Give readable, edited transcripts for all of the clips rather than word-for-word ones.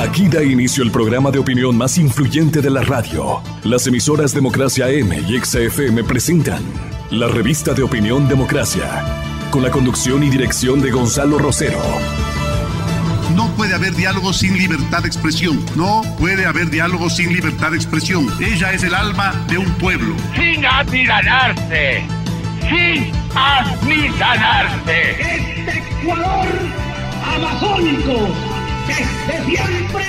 Aquí da inicio el programa de opinión más influyente de la radio. Las emisoras Democracia AM y XFM presentan la revista de opinión Democracia, con la conducción y dirección de Gonzalo Rosero. No puede haber diálogo sin libertad de expresión. No puede haber diálogo sin libertad de expresión. Ella es el alma de un pueblo. Sin amilanarse. Sin amilanarse. Este Ecuador amazónico, desde siempre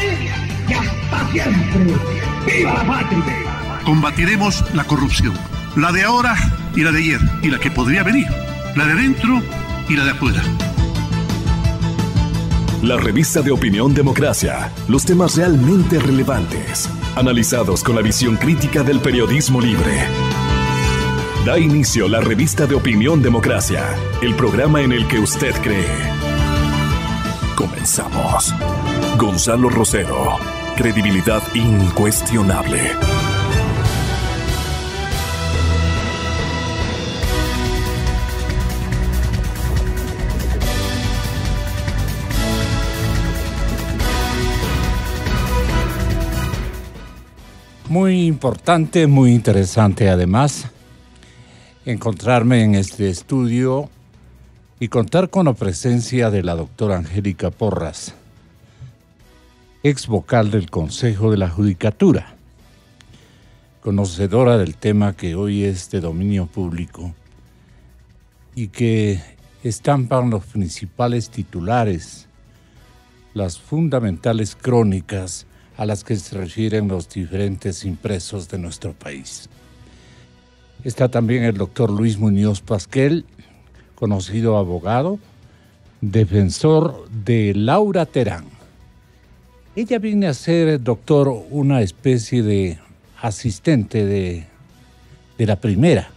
y hasta siempre. ¡Viva la patria! Combatiremos la corrupción. La de ahora y la de ayer. Y la que podría venir. La de adentro y la de afuera. La revista de opinión Democracia. Los temas realmente relevantes, analizados con la visión crítica del periodismo libre. Da inicio la revista de opinión Democracia, el programa en el que usted cree. Comenzamos. Gonzalo Rosero, credibilidad incuestionable. Muy importante, muy interesante además, encontrarme en este estudio y contar con la presencia de la doctora Angélica Porras, ex vocal del Consejo de la Judicatura, conocedora del tema que hoy es de dominio público y que estampan los principales titulares, las fundamentales crónicas a las que se refieren los diferentes impresos de nuestro país. Está también el doctor Luis Muñoz Pasquel, conocido abogado, defensor de Laura Terán. Ella viene a ser, doctor, una especie de asistente de la primera,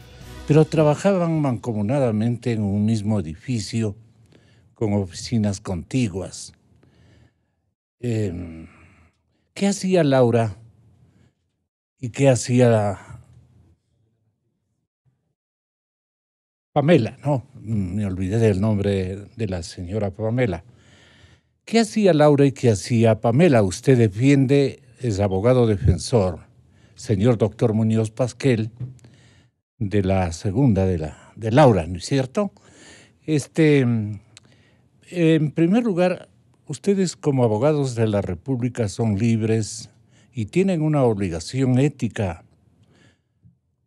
pero trabajaban mancomunadamente en un mismo edificio con oficinas contiguas. ¿Qué hacía Laura y qué hacía Pamela? No, me olvidé del nombre de la señora Pamela. ¿Qué hacía Laura y qué hacía Pamela? Usted defiende, es abogado defensor, señor doctor Muñoz Pasquel, de la segunda, de Laura, ¿no es cierto? En primer lugar, ustedes como abogados de la República son libres y tienen una obligación ética,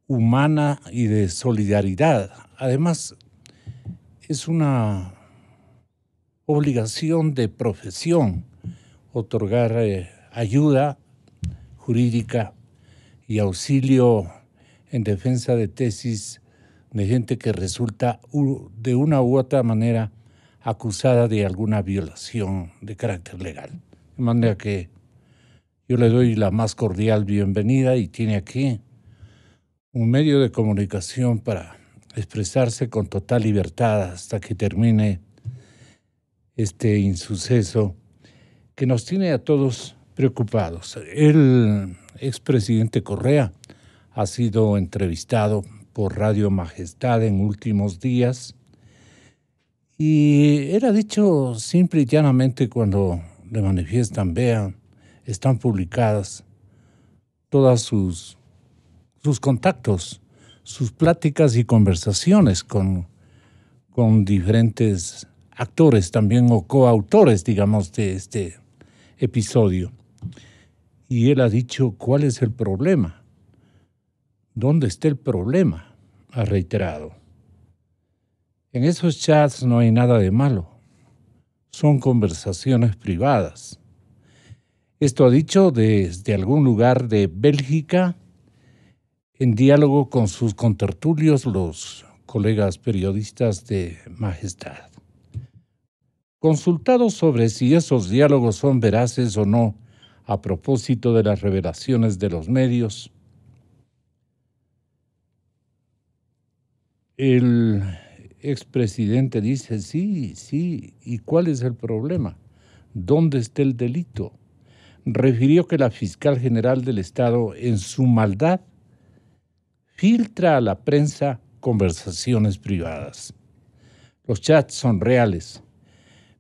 humana y de solidaridad. Además, es una obligación de profesión otorgar ayuda jurídica y auxilio en defensa de tesis de gente que resulta de una u otra manera acusada de alguna violación de carácter legal. De manera que yo le doy la más cordial bienvenida y tiene aquí un medio de comunicación para expresarse con total libertad hasta que termine este insuceso que nos tiene a todos preocupados. El expresidente Correa ha sido entrevistado por Radio Majestad en últimos días. Y era dicho simple y llanamente cuando le manifiestan, vean, están publicadas todas sus contactos, sus pláticas y conversaciones con diferentes actores también o coautores, digamos, de este episodio. Y él ha dicho, ¿cuál es el problema? ¿Dónde está el problema? Ha reiterado. En esos chats no hay nada de malo. Son conversaciones privadas. Esto ha dicho desde algún lugar de Bélgica, en diálogo con sus contertulios, los colegas periodistas de Majestad. Consultados sobre si esos diálogos son veraces o no, a propósito de las revelaciones de los medios, el expresidente dice, sí, ¿y cuál es el problema? ¿Dónde está el delito? Refirió que la fiscal general del Estado, en su maldad, filtra a la prensa conversaciones privadas. Los chats son reales,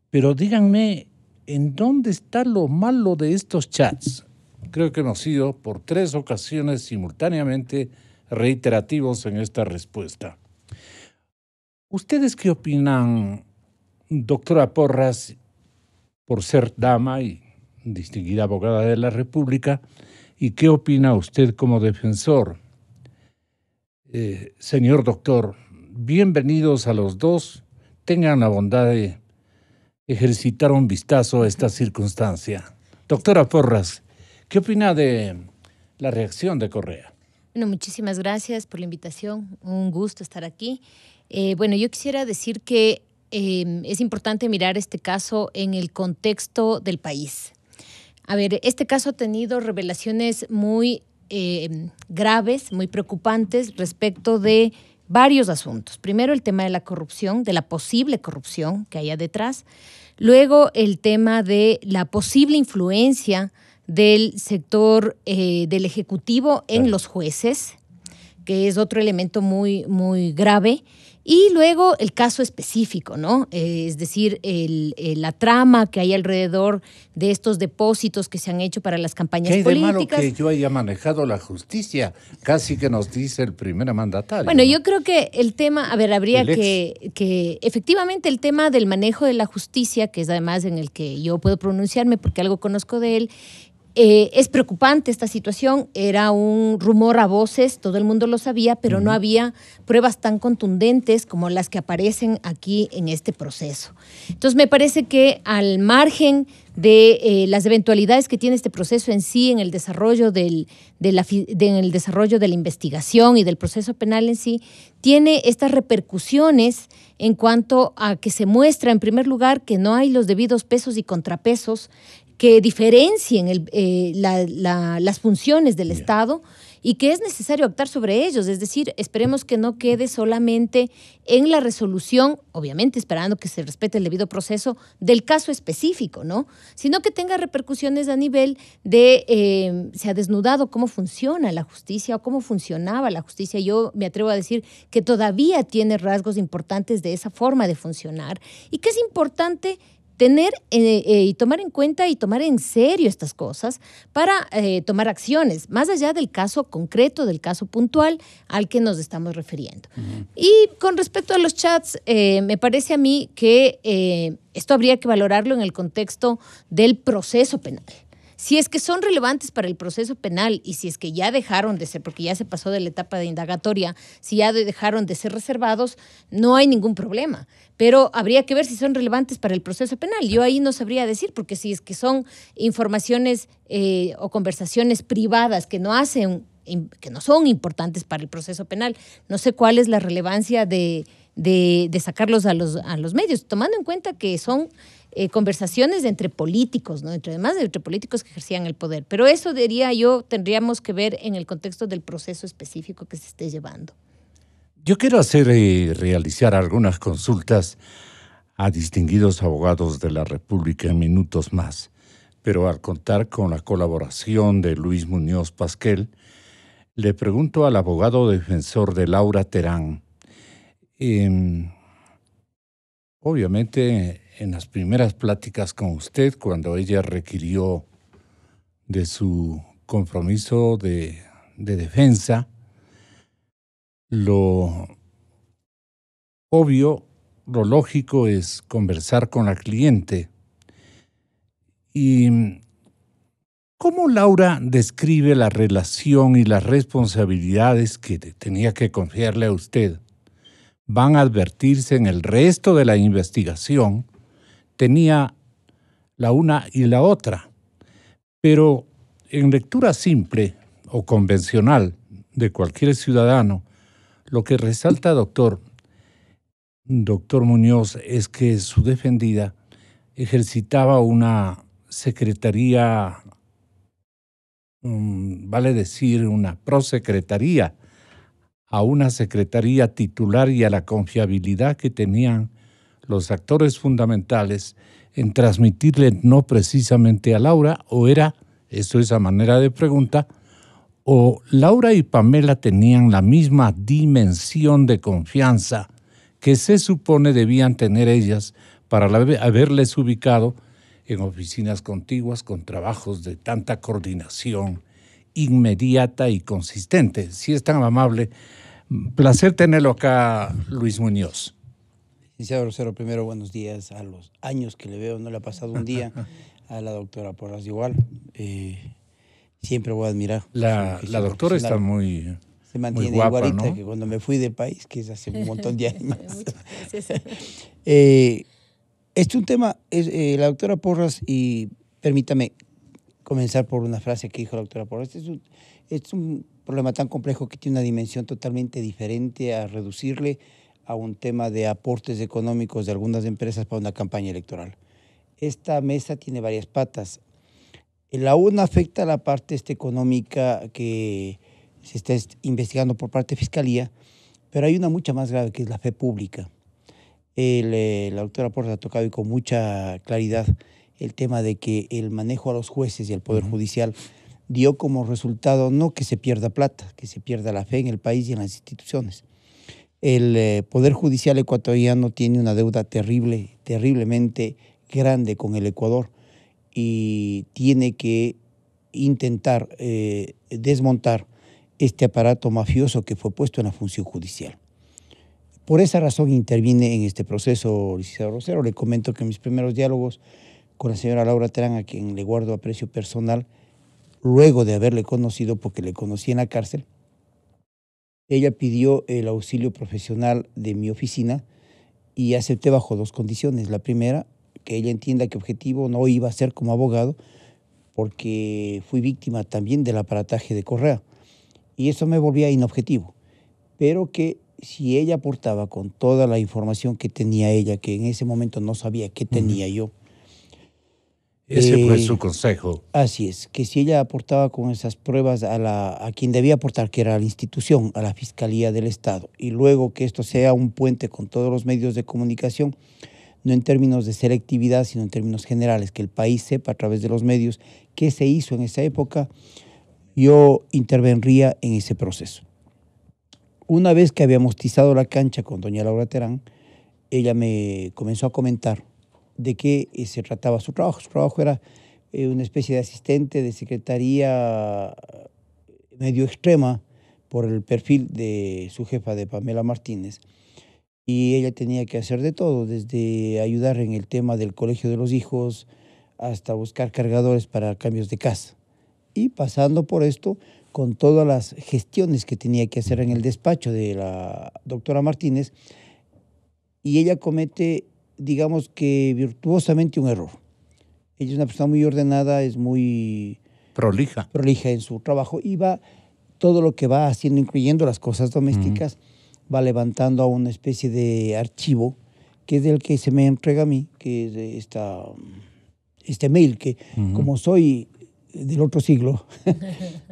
pero díganme ¿en dónde está lo malo de estos chats? Creo que hemos sido por 3 ocasiones simultáneamente reiterativos en esta respuesta. ¿Ustedes qué opinan, doctora Porras, por ser dama y distinguida abogada de la República? ¿Y qué opina usted como defensor? Señor doctor, bienvenidos a los dos. Tengan la bondad de ejercitar un vistazo a esta circunstancia. Doctora Porras, ¿qué opina de la reacción de Correa? Bueno, muchísimas gracias por la invitación. Un gusto estar aquí. Bueno, yo quisiera decir que es importante mirar este caso en el contexto del país. A ver, este caso ha tenido revelaciones muy graves, muy preocupantes respecto de varios asuntos. Primero, el tema de la corrupción, de la posible corrupción que haya detrás. Luego, el tema de la posible influencia del sector del Ejecutivo en los jueces, que es otro elemento muy, muy grave. Y luego el caso específico, ¿no? Es decir, la trama que hay alrededor de estos depósitos que se han hecho para las campañas políticas. ¿Qué hay de malo que yo haya manejado la justicia? Casi que nos dice el primer mandatario. Bueno, ¿no? yo creo que el tema, a ver, habría que efectivamente el tema del manejo de la justicia, que es además en el que yo puedo pronunciarme porque algo conozco de él, es preocupante esta situación, era un rumor a voces, todo el mundo lo sabía, pero no había pruebas tan contundentes como las que aparecen aquí en este proceso. Entonces me parece que al margen de las eventualidades que tiene este proceso en sí, en el desarrollo en el desarrollo de la investigación y del proceso penal en sí, tiene estas repercusiones en cuanto a que se muestra, en primer lugar, que no hay los debidos pesos y contrapesos que diferencien las funciones del Estado y que es necesario actuar sobre ellos. Es decir, esperemos que no quede solamente en la resolución, obviamente esperando que se respete el debido proceso del caso específico, ¿no? Sino que tenga repercusiones a nivel de, se ha desnudado cómo funciona la justicia o cómo funcionaba la justicia. Yo me atrevo a decir que todavía tiene rasgos importantes de esa forma de funcionar y que es importante tener y tomar en cuenta y tomar en serio estas cosas para tomar acciones, más allá del caso concreto, del caso puntual al que nos estamos refiriendo. Y con respecto a los chats, me parece a mí que esto habría que valorarlo en el contexto del proceso penal. Si es que son relevantes para el proceso penal y si es que ya dejaron de ser, porque ya se pasó de la etapa de indagatoria, si ya dejaron de ser reservados, no hay ningún problema. Pero habría que ver si son relevantes para el proceso penal. Yo ahí no sabría decir, porque si es que son informaciones o conversaciones privadas que no son importantes para el proceso penal, no sé cuál es la relevancia de sacarlos a los medios, tomando en cuenta que son conversaciones entre políticos, ¿no? Entre políticos que ejercían el poder. Pero eso, diría yo, tendríamos que ver en el contexto del proceso específico que se esté llevando. Yo quiero realizar algunas consultas a distinguidos abogados de la República en minutos más, pero al contar con la colaboración de Luis Muñoz Pasquel, le pregunto al abogado defensor de Laura Terán. Obviamente, en las primeras pláticas con usted, cuando ella requirió de su compromiso de defensa, lo obvio, lo lógico es conversar con la cliente. ¿Y cómo Laura describe la relación y las responsabilidades que tenía que confiarle a usted? Van a advertirse en el resto de la investigación. Tenía la una y la otra, pero en lectura simple o convencional de cualquier ciudadano, lo que resalta, doctor Muñoz, es que su defendida ejercitaba una secretaría, vale decir, una prosecretaría, a una secretaría titular y a la confiabilidad que tenían los actores fundamentales en transmitirle no precisamente a Laura, o era, esto es a manera de pregunta, o Laura y Pamela tenían la misma dimensión de confianza que se supone debían tener ellas para haberles ubicado en oficinas contiguas con trabajos de tanta coordinación inmediata y consistente. Si es tan amable, placer tenerlo acá, Luis Muñoz. Licenciado Rosero, primero buenos días. A los años que le veo, no le ha pasado un día. A la doctora Porras igual. Siempre voy a admirar. La doctora está muy... Se mantiene muy guapa, igualita, ¿no? Que cuando me fui del país, que es hace un montón de años. Este es un tema, la doctora Porras, y permítame comenzar por una frase que dijo la doctora Porras. Es un problema tan complejo que tiene una dimensión totalmente diferente a reducirle a un tema de aportes económicos de algunas empresas para una campaña electoral. Esta mesa tiene varias patas. La una afecta a la parte económica que se está investigando por parte de Fiscalía, pero hay una mucha más grave que es la fe pública. La doctora Porras ha tocado y con mucha claridad el tema de que el manejo a los jueces y al Poder Judicial dio como resultado no que se pierda plata, que se pierda la fe en el país y en las instituciones. El Poder Judicial ecuatoriano tiene una deuda terriblemente grande con el Ecuador y tiene que intentar desmontar este aparato mafioso que fue puesto en la función judicial. Por esa razón intervine en este proceso, licenciado Rosero. Le comento que en mis primeros diálogos con la señora Laura Terán, a quien le guardo aprecio personal, luego de haberle conocido, porque le conocí en la cárcel, ella pidió el auxilio profesional de mi oficina y acepté bajo dos condiciones. La primera, que ella entienda que objetivo no iba a ser como abogado, porque fui víctima también del aparataje de Correa. Y eso me volvía inobjetivo, pero que si ella aportaba con toda la información que tenía ella, que en ese momento no sabía qué tenía yo. Ese fue su consejo. Así es, que si ella aportaba con esas pruebas a quien debía aportar, que era la institución, a la Fiscalía del Estado, y luego que esto sea un puente con todos los medios de comunicación, no en términos de selectividad, sino en términos generales, que el país sepa a través de los medios qué se hizo en esa época, yo intervendría en ese proceso. Una vez que habíamos tizado la cancha con doña Laura Terán, ella me comenzó a comentar de qué se trataba su trabajo. Su trabajo era una especie de asistente de secretaría medio extrema por el perfil de su jefa, de Pamela Martínez, y ella tenía que hacer de todo, desde ayudar en el tema del colegio de los hijos hasta buscar cargadores para cambios de casa. Y pasando por esto, con todas las gestiones que tenía que hacer en el despacho de la doctora Martínez, y ella comete, digamos que virtuosamente, un error. Ella es una persona muy ordenada, es muy prolija en su trabajo, y todo lo que va haciendo, incluyendo las cosas domésticas, va levantando a una especie de archivo, que es del que se me entrega a mí, que es de este mail, que como soy del otro siglo,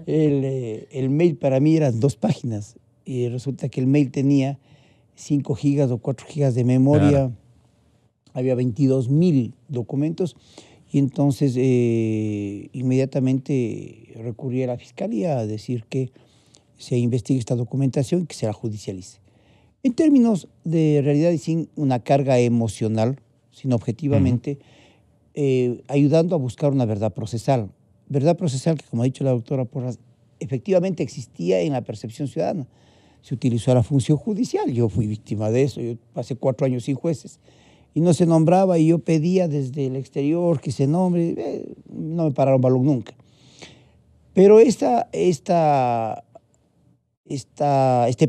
el mail para mí eran 2 páginas, y resulta que el mail tenía 5 gigas o 4 gigas de memoria, claro. Había 22,000 documentos, y entonces inmediatamente recurrí a la Fiscalía a decir que se investigue esta documentación y que se la judicialice. En términos de realidad y sin una carga emocional, sino objetivamente, ayudando a buscar una verdad procesal. Verdad procesal que, como ha dicho la doctora Porras, efectivamente existía en la percepción ciudadana. Se utilizó la función judicial, yo fui víctima de eso, yo pasé 4 años sin jueces y no se nombraba, y yo pedía desde el exterior que se nombre, no me pararon balón nunca. Pero este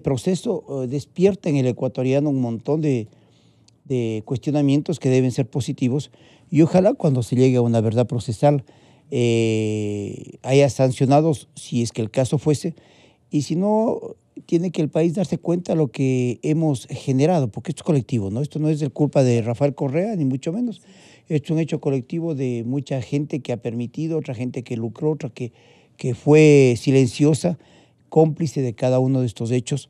proceso despierta en el ecuatoriano un montón de cuestionamientos que deben ser positivos, y ojalá cuando se llegue a una verdad procesal haya sancionados, si es que el caso fuese, y si no, tiene que el país darse cuenta de lo que hemos generado, porque esto es colectivo, ¿no? Esto no es de culpa de Rafael Correa, ni mucho menos. Esto es un hecho colectivo de mucha gente que ha permitido, otra gente que lucró, otra que fue silenciosa, cómplice de cada uno de estos hechos.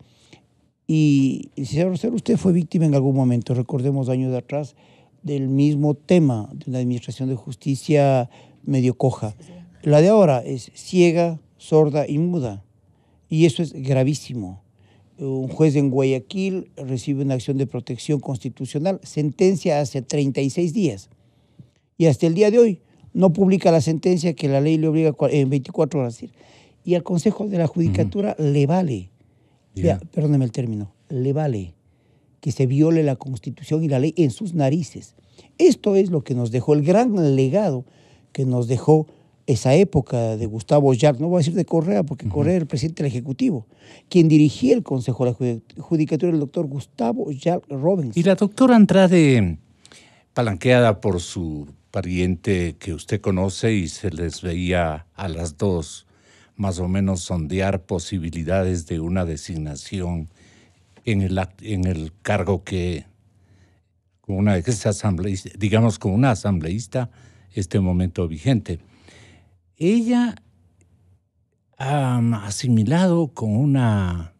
Y, señor Rosero, usted fue víctima en algún momento, recordemos años atrás, del mismo tema, de una administración de justicia medio coja. La de ahora es ciega, sorda y muda, y eso es gravísimo. Un juez en Guayaquil recibe una acción de protección constitucional, sentencia hace 36 días, Y hasta el día de hoy no publica la sentencia que la ley le obliga en 24 horas. Y al Consejo de la Judicatura le vale, perdóneme el término, le vale que se viole la Constitución y la ley en sus narices. Esto es lo que nos dejó, el gran legado que nos dejó esa época de Gustavo Yarl, no voy a decir de Correa, porque Correa era el presidente del Ejecutivo. Quien dirigía el Consejo de la Judicatura era el doctor Gustavo Yarl Robens. Y la doctora Andrade, palanqueada por su pariente que usted conoce y se les veía a las dos más o menos sondear posibilidades de una designación en el cargo que, como una asambleísta, digamos como una asambleísta, este momento vigente. Ella ha asimilado con una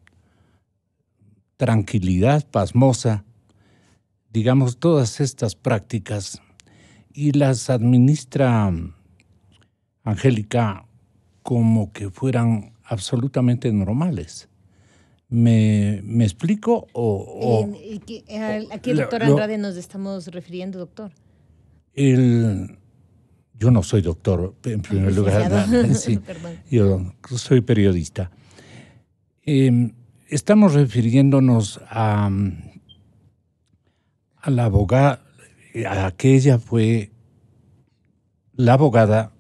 tranquilidad pasmosa, digamos, todas estas prácticas y las administra Angélica como que fueran absolutamente normales. ¿Me explico? ¿A qué doctor Andrade nos estamos refiriendo, doctor? Yo no soy doctor, en primer lugar. Sí, yo soy periodista. Estamos refiriéndonos a la abogada, a que ella fue la abogada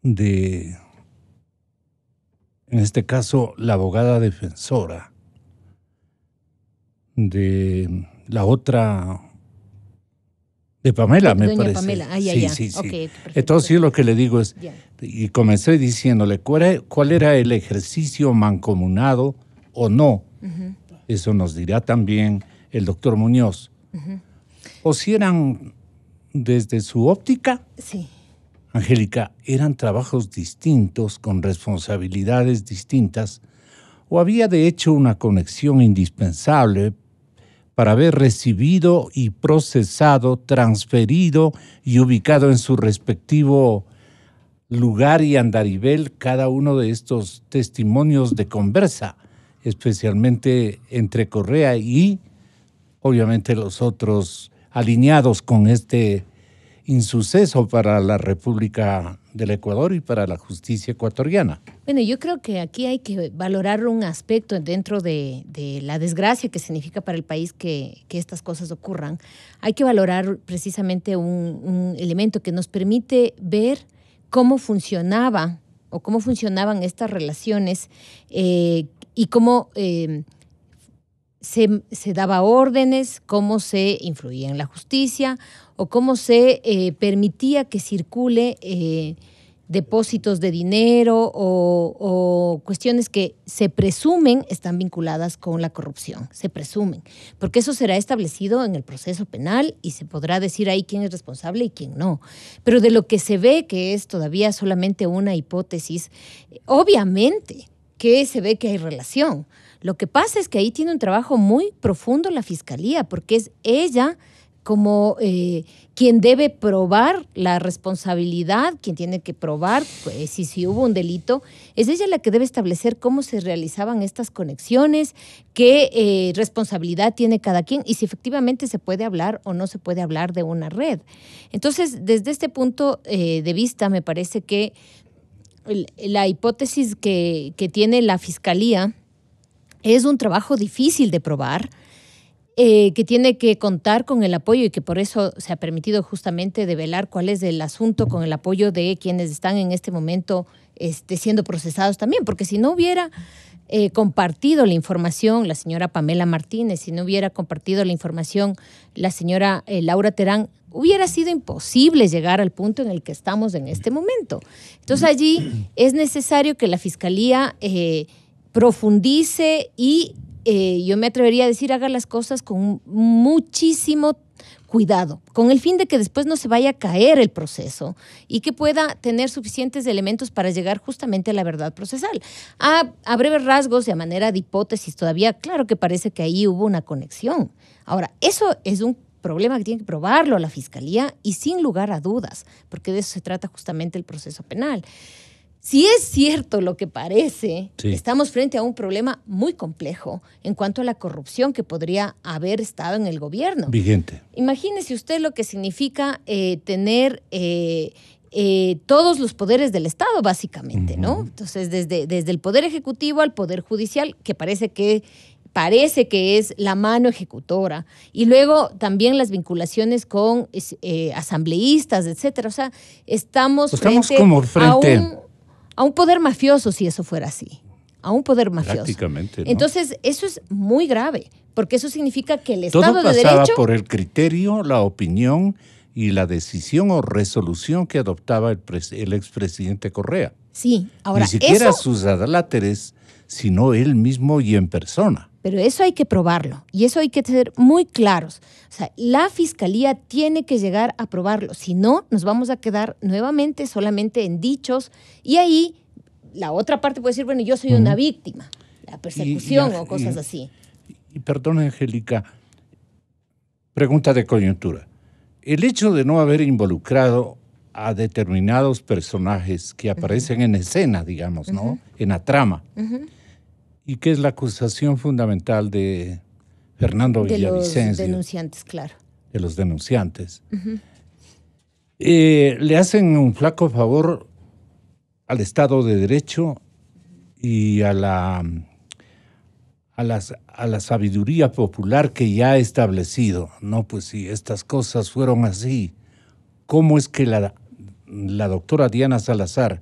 de, en este caso, la abogada defensora de la otra, de Pamela, me parece. Pamela, sí. Okay, entonces yo lo que le digo es, y comencé diciéndole cuál era el ejercicio mancomunado o no. Eso nos dirá también el doctor Muñoz. O si eran, desde su óptica, Angélica, eran trabajos distintos, con responsabilidades distintas, o había de hecho una conexión indispensable para haber recibido y procesado, transferido y ubicado en su respectivo lugar y andarivel cada uno de estos testimonios de conversa, especialmente entre Correa y, obviamente, los otros alineados con este insuceso para la República del Ecuador y para la justicia ecuatoriana. Bueno, yo creo que aquí hay que valorar un aspecto dentro de la desgracia que significa para el país que estas cosas ocurran. Hay que valorar precisamente un elemento que nos permite ver cómo funcionaban estas relaciones y cómo se daba órdenes, cómo se influía en la justicia o cómo se permitía que circule depósitos de dinero o cuestiones que se presumen están vinculadas con la corrupción, se presumen, porque eso será establecido en el proceso penal y se podrá decir ahí quién es responsable y quién no. Pero de lo que se ve que es todavía solamente una hipótesis, obviamente que se ve que hay relación. Lo que pasa es que ahí tiene un trabajo muy profundo la Fiscalía, porque es ella como quien debe probar la responsabilidad, quien tiene que probar si hubo un delito, es ella la que debe establecer cómo se realizaban estas conexiones, qué responsabilidad tiene cada quien y si efectivamente se puede hablar o no se puede hablar de una red. Entonces, desde este punto de vista, me parece que la hipótesis que tiene la Fiscalía es un trabajo difícil de probar, que tiene que contar con el apoyo y que por eso se ha permitido justamente develar cuál es el asunto con el apoyo de quienes están en este momento siendo procesados también, porque si no hubiera compartido la información la señora Pamela Martínez, si no hubiera compartido la información la señora Laura Terán, hubiera sido imposible llegar al punto en el que estamos en este momento. Entonces allí es necesario que la Fiscalía profundice y yo me atrevería a decir haga las cosas con muchísimo cuidado, con el fin de que después no se vaya a caer el proceso y que pueda tener suficientes elementos para llegar justamente a la verdad procesal. A breves rasgos y a manera de hipótesis todavía, claro que parece que ahí hubo una conexión. Ahora, eso es un problema que tiene que probarlo la Fiscalía y sin lugar a dudas, porque de eso se trata justamente el proceso penal. Si es cierto lo que parece, Sí. estamos frente a un problema muy complejo en cuanto a la corrupción que podría haber estado en el gobierno. Vigente. Imagínese usted lo que significa tener todos los poderes del Estado, básicamente, ¿no? Entonces, desde el Poder Ejecutivo al Poder Judicial, que parece que es la mano ejecutora, y luego también las vinculaciones con asambleístas, etcétera. O sea, estamos como frente a un poder mafioso, si eso fuera así. A un poder mafioso. Prácticamente, ¿no? Entonces, eso es muy grave, porque eso significa que el Estado todo de pasaba Derecho... por el criterio, la opinión y la decisión o resolución que adoptaba el expresidente Correa. Sí, ahora Ni siquiera eso... sus adláteres, sino él mismo y en persona. Pero eso hay que probarlo y eso hay que ser muy claros. O sea, la Fiscalía tiene que llegar a probarlo. Si no, nos vamos a quedar nuevamente solamente en dichos y ahí la otra parte puede decir, bueno, yo soy una víctima, la persecución o cosas así. Y perdón, Angélica, pregunta de coyuntura. El hecho de no haber involucrado a determinados personajes que aparecen en escena, digamos, ¿no? En la trama. ¿Y qué es la acusación fundamental de Fernando Villavicencio? De los denunciantes, claro. De los denunciantes. Le hacen un flaco favor al Estado de Derecho y a la sabiduría popular que ya ha establecido. No, pues si estas cosas fueron así, ¿cómo es que la doctora Diana Salazar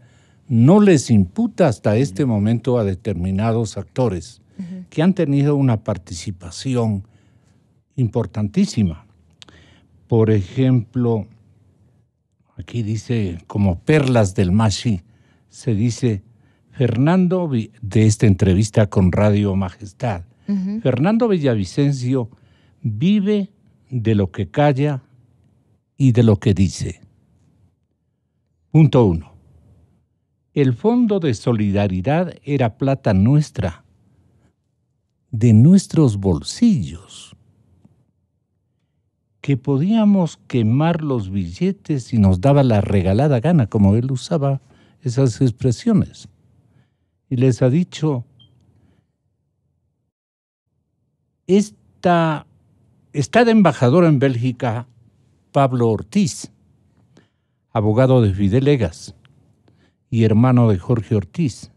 no les imputa hasta este momento a determinados actores que han tenido una participación importantísima? Por ejemplo, aquí dice, como perlas del Mashi, se dice Fernando, de esta entrevista con Radio Majestad, Fernando Villavicencio vive de lo que calla y de lo que dice. Punto 1. El Fondo de Solidaridad era plata nuestra, de nuestros bolsillos, que podíamos quemar los billetes y nos daba la regalada gana, como él usaba esas expresiones. Y les ha dicho, está de embajador en Bélgica Pablo Ortiz, abogado de Fidel Egas y hermano de Jorge Ortiz.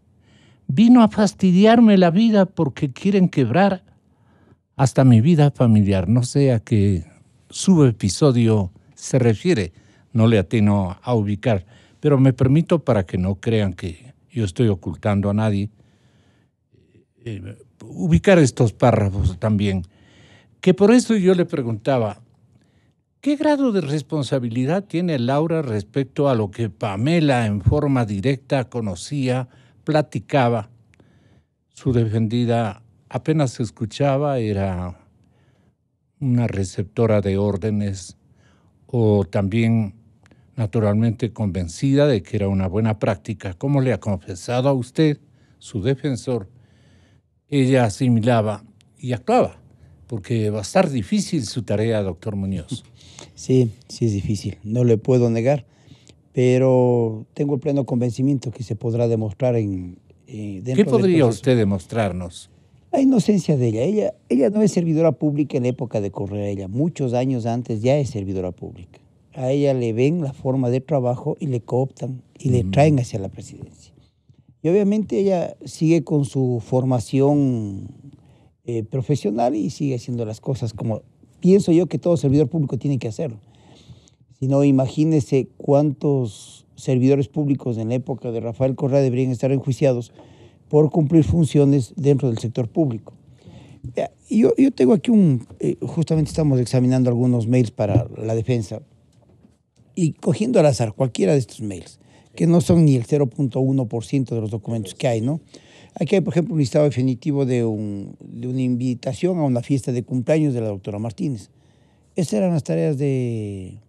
Vino a fastidiarme la vida porque quieren quebrar hasta mi vida familiar. No sé a qué subepisodio se refiere, no le atino a ubicar, pero me permito, para que no crean que yo estoy ocultando a nadie, ubicar estos párrafos también. Que por eso yo le preguntaba, ¿qué grado de responsabilidad tiene Laura respecto a lo que Pamela en forma directa conocía, platicaba? Su defendida apenas escuchaba, era una receptora de órdenes o también naturalmente convencida de que era una buena práctica. Como le ha confesado a usted, su defensor, ella asimilaba y actuaba, porque va a estar difícil su tarea, doctor Muñoz. Sí, sí es difícil, no le puedo negar, pero tengo el pleno convencimiento que se podrá demostrar dentro ¿Qué podría usted demostrarnos? La inocencia de ella. Ella no es servidora pública en la época de Correa. Ella, muchos años antes, ya es servidora pública. A ella le ven la forma de trabajo y le cooptan y le traen hacia la presidencia. Y obviamente ella sigue con su formación profesional y sigue haciendo las cosas como pienso yo que todo servidor público tiene que hacerlo. Si no, imagínese cuántos servidores públicos en la época de Rafael Correa deberían estar enjuiciados por cumplir funciones dentro del sector público. Yo tengo aquí justamente estamos examinando algunos mails para la defensa y cogiendo al azar cualquiera de estos mails, que no son ni el 0.1% de los documentos que hay, ¿no? Aquí hay, por ejemplo, un listado definitivo de una invitación a una fiesta de cumpleaños de la doctora Martínez. Esas eran las tareas de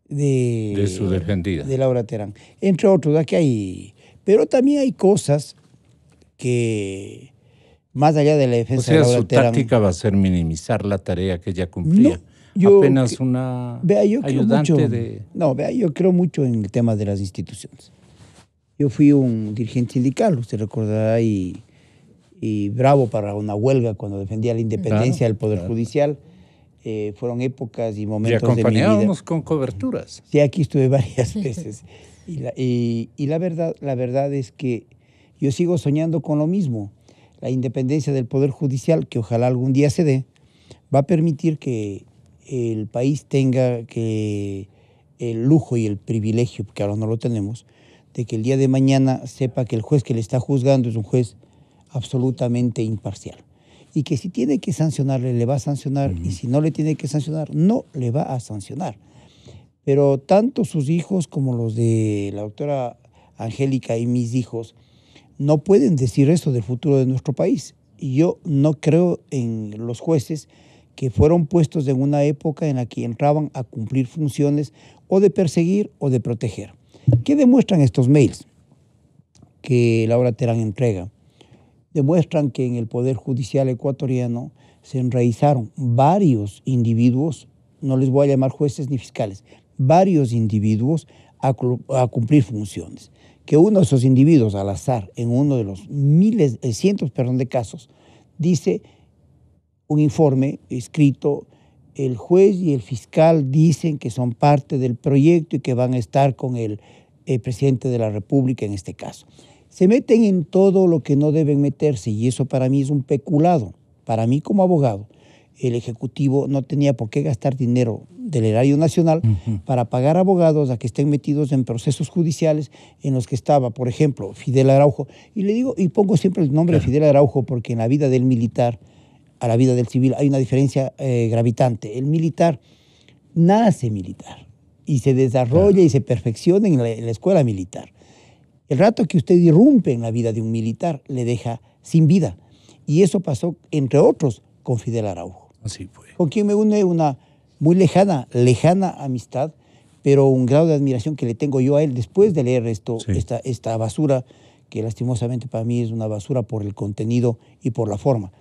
su defendida. De Laura Terán. Entre otros, aquí hay... Pero también hay cosas que, más allá de la defensa de Laura su Terán... táctica va a ser minimizar la tarea que ella cumplía. Apenas una ayudante de... yo creo mucho en el tema de las instituciones. Yo fui un dirigente sindical, usted recordará, y bravo para una huelga cuando defendía la independencia del Poder Judicial. Fueron épocas y momentos de mi vida. Y acompañábamos con coberturas. Sí, aquí estuve varias veces. Y la verdad es que yo sigo soñando con lo mismo. La independencia del Poder Judicial, que ojalá algún día se dé, va a permitir que el país tenga el lujo y el privilegio, porque ahora no lo tenemos, de que el día de mañana sepa que el juez que le está juzgando es un juez absolutamente imparcial. Y que si tiene que sancionarle, le va a sancionar, y si no le tiene que sancionar, no le va a sancionar. Pero tanto sus hijos como los de la doctora Angélica y mis hijos no pueden decir eso del futuro de nuestro país. Y yo no creo en los jueces que fueron puestos en una época en la que entraban a cumplir funciones o de perseguir o de proteger. ¿Qué demuestran estos mails que Laura Terán entrega? Demuestran que en el Poder Judicial ecuatoriano se enraizaron varios individuos, no les voy a llamar jueces ni fiscales, varios individuos a cumplir funciones. Que uno de esos individuos, al azar, en uno de los cientos de casos, dice un informe escrito, el juez y el fiscal dicen que son parte del proyecto y que van a estar con el presidente de la República en este caso. Se meten en todo lo que no deben meterse y eso para mí es un peculado. Para mí como abogado, el Ejecutivo no tenía por qué gastar dinero del erario nacional para pagar abogados a que estén metidos en procesos judiciales en los que estaba, por ejemplo, Fidel Araujo. Y le digo, y pongo siempre el nombre de Fidel Araujo porque en la vida del militar a la vida del civil hay una diferencia gravitante. El militar nace militar y se desarrolla y se perfecciona en la escuela militar. El rato que usted irrumpe en la vida de un militar le deja sin vida. Y eso pasó, entre otros, con Fidel Araujo. Así fue. Con quien me une una muy lejana amistad, pero un grado de admiración que le tengo yo a él después de leer esta basura, que lastimosamente para mí es una basura por el contenido y por la forma.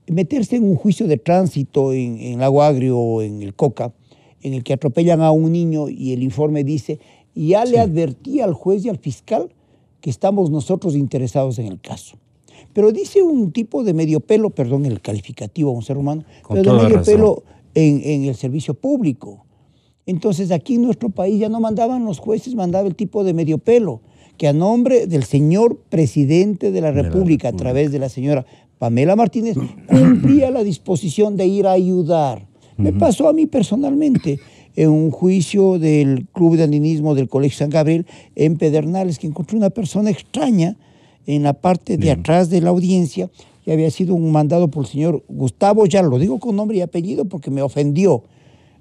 Meterse en un juicio de tránsito en Lago Agrio o en el Coca, en el que atropellan a un niño y el informe dice, ya le advertí al juez y al fiscal que estamos nosotros interesados en el caso. Pero dice un tipo de medio pelo, perdón el calificativo a un ser humano, pero de medio pelo en el servicio público. Entonces aquí en nuestro país ya no mandaban los jueces, mandaba el tipo de medio pelo, que a nombre del señor presidente de la República, a través de la señora Pamela Martínez, cumplía la disposición de ir a ayudar. Me pasó a mí personalmente en un juicio del Club de Andinismo del Colegio San Gabriel en Pedernales, que encontré una persona extraña en la parte de atrás de la audiencia, que había sido un mandado por el señor Gustavo, ya lo digo con nombre y apellido porque me ofendió,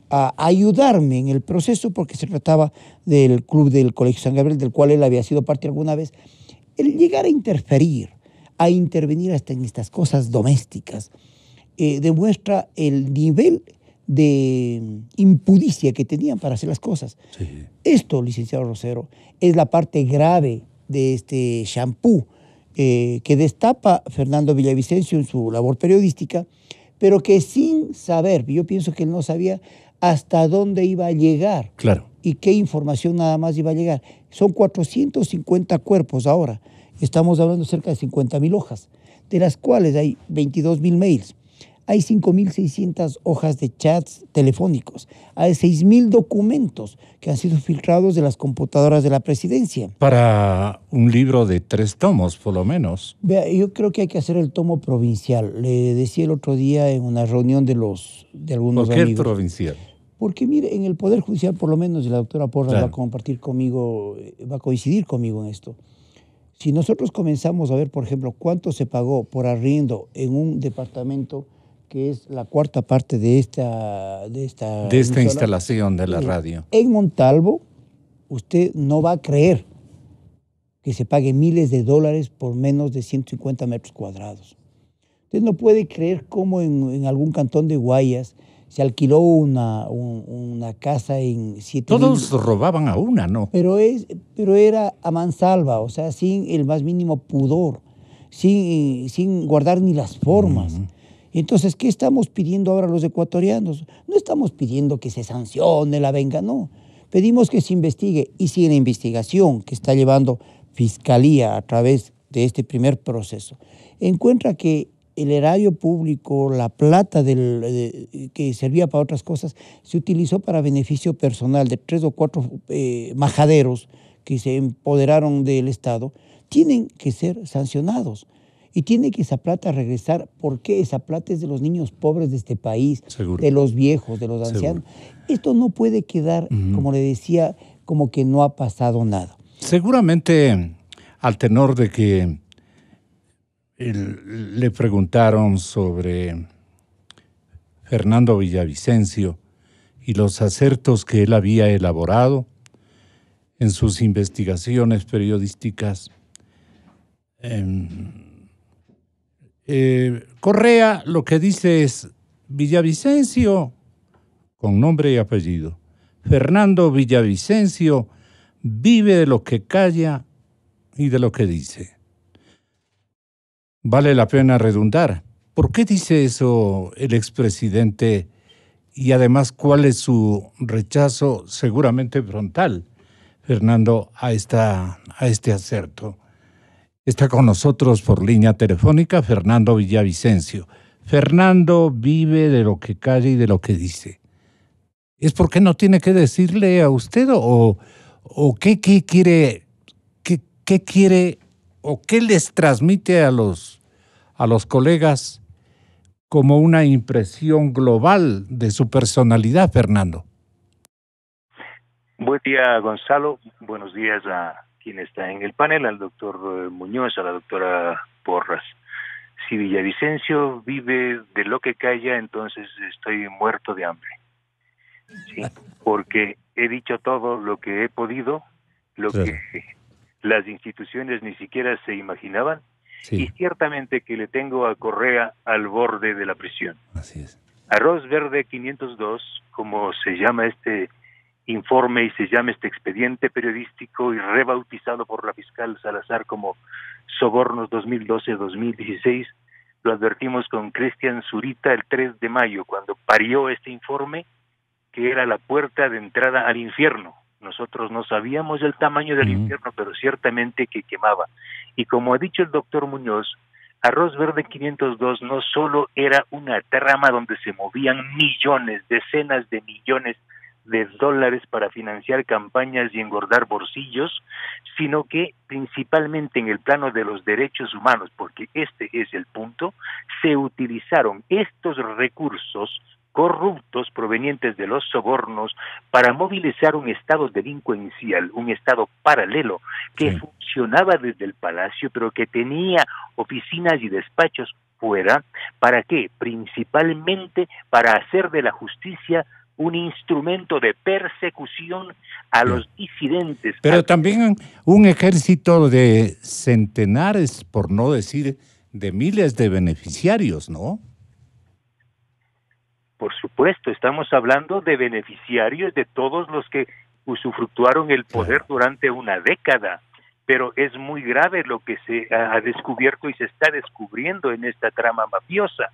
a ayudarme en el proceso porque se trataba del Club del Colegio San Gabriel, del cual él había sido parte alguna vez. El llegar a interferir, a intervenir hasta en estas cosas domésticas, demuestra el nivel de impudicia que tenían para hacer las cosas. Sí. Esto, licenciado Rosero, es la parte grave de este champú que destapa Fernando Villavicencio en su labor periodística, pero que sin saber, yo pienso que él no sabía hasta dónde iba a llegar. Claro. Y qué información nada más iba a llegar. Son 450 cuerpos ahora. Estamos hablando de cerca de 50,000 hojas, de las cuales hay 22,000 mails. Hay 5,600 hojas de chats telefónicos. Hay 6,000 documentos que han sido filtrados de las computadoras de la presidencia. Para un libro de 3 tomos, por lo menos. Vea, yo creo que hay que hacer el tomo provincial. Le decía el otro día en una reunión de algunos amigos. ¿Por qué provincial? Porque mire, en el Poder Judicial, por lo menos, y la doctora Porras va a compartir conmigo, va a coincidir conmigo en esto. Si nosotros comenzamos a ver, por ejemplo, cuánto se pagó por arriendo en un departamento que es la cuarta parte de esta instalación de la radio. En Montalvo, usted no va a creer que se pague miles de dólares por menos de 150 metros cuadrados. Usted no puede creer cómo en algún cantón de Guayas se alquiló una casa en 7,000. Todos robaban a una, ¿no? Pero era a mansalva, o sea, sin el más mínimo pudor, sin guardar ni las formas. Entonces, ¿qué estamos pidiendo ahora los ecuatorianos? No estamos pidiendo que se sancione la venga, no. Pedimos que se investigue. Y si en la investigación que está llevando Fiscalía, a través de este primer proceso, encuentra que el erario público, la plata que servía para otras cosas, se utilizó para beneficio personal de 3 o 4 majaderos que se empoderaron del Estado, tienen que ser sancionados. Y tiene que esa plata regresar, porque esa plata es de los niños pobres de este país, Seguro. de los viejos, de los ancianos. Esto no puede quedar, como le decía, como que no ha pasado nada. Seguramente, al tenor de que le preguntaron sobre Fernando Villavicencio y los acertos que él había elaborado en sus investigaciones periodísticas, Correa lo que dice es: Villavicencio, con nombre y apellido, Fernando Villavicencio, vive de lo que calla y de lo que dice. Vale la pena redundar. ¿Por qué dice eso el expresidente? Y además, ¿cuál es su rechazo seguramente frontal, Fernando, a este acerto? Está con nosotros por línea telefónica Fernando Villavicencio. Fernando vive de lo que calla y de lo que dice. ¿Es porque no tiene que decirle a usted o qué quiere o qué les transmite a los colegas como una impresión global de su personalidad, Fernando? Buen día, Gonzalo. Buenos días a quien está en el panel, al doctor Muñoz, a la doctora Porras. Si Villavicencio vive de lo que calla, entonces estoy muerto de hambre. ¿Sí? Porque he dicho todo lo que he podido, lo que las instituciones ni siquiera se imaginaban, y ciertamente que le tengo a Correa al borde de la prisión. Así es. Arroz Verde 502, como se llama este informe y se llama este expediente periodístico y rebautizado por la fiscal Salazar como Sobornos 2012-2016, lo advertimos con Cristian Zurita el 3 de mayo, cuando parió este informe, que era la puerta de entrada al infierno. Nosotros no sabíamos el tamaño del infierno, pero ciertamente que quemaba. Y como ha dicho el doctor Muñoz, Arroz Verde 502 no solo era una trama donde se movían millones, decenas de millones de dólares para financiar campañas y engordar bolsillos, sino que principalmente en el plano de los derechos humanos, porque este es el punto, se utilizaron estos recursos corruptos provenientes de los sobornos para movilizar un estado delincuencial, un estado paralelo que funcionaba desde el palacio, pero que tenía oficinas y despachos fuera. ¿Para qué? Principalmente para hacer de la justicia un instrumento de persecución a los disidentes. Pero también un ejército de centenares, por no decir de miles de beneficiarios, ¿no? Por supuesto, estamos hablando de beneficiarios de todos los que usufructuaron el poder durante una década, pero es muy grave lo que se ha descubierto y se está descubriendo en esta trama mafiosa.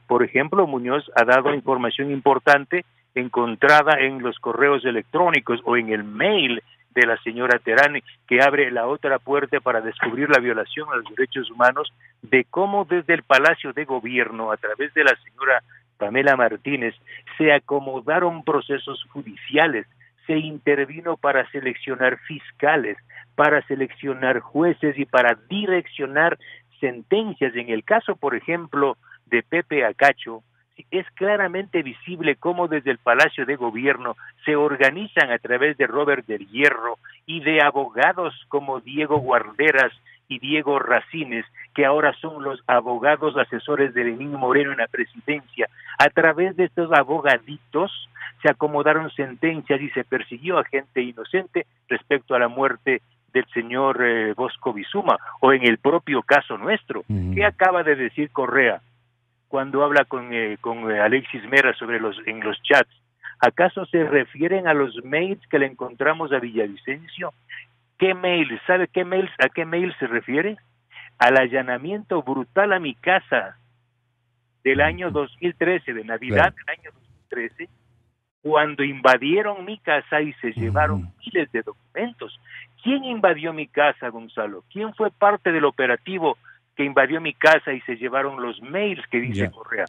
Por ejemplo, Muñoz ha dado información importante encontrada en los correos electrónicos o en el mail de la señora Terán, que abre la otra puerta para descubrir la violación a los derechos humanos, de cómo desde el Palacio de Gobierno, a través de la señora Pamela Martínez, se acomodaron procesos judiciales, se intervino para seleccionar fiscales, para seleccionar jueces y para direccionar sentencias. En el caso, por ejemplo, de Pepe Acacho, es claramente visible cómo desde el Palacio de Gobierno se organizan a través de Robert del Hierro y de abogados como Diego Guarderas y Diego Racines, que ahora son los abogados asesores de Lenín Moreno en la presidencia. A través de estos abogaditos se acomodaron sentencias y se persiguió a gente inocente respecto a la muerte del señor Bosco Bizuma, o en el propio caso nuestro. ¿Qué acaba de decir Correa cuando habla con Alexis Mera en los chats? ¿Acaso se refieren a los mails que le encontramos a Villavicencio? ¿Qué mail? ¿Sabe a qué mail se refiere? Al allanamiento brutal a mi casa del año 2013, de Navidad del año 2013, cuando invadieron mi casa y se llevaron miles de documentos. ¿Quién invadió mi casa, Gonzalo? ¿Quién fue parte del operativo que invadió mi casa y se llevaron los mails que dice Correa?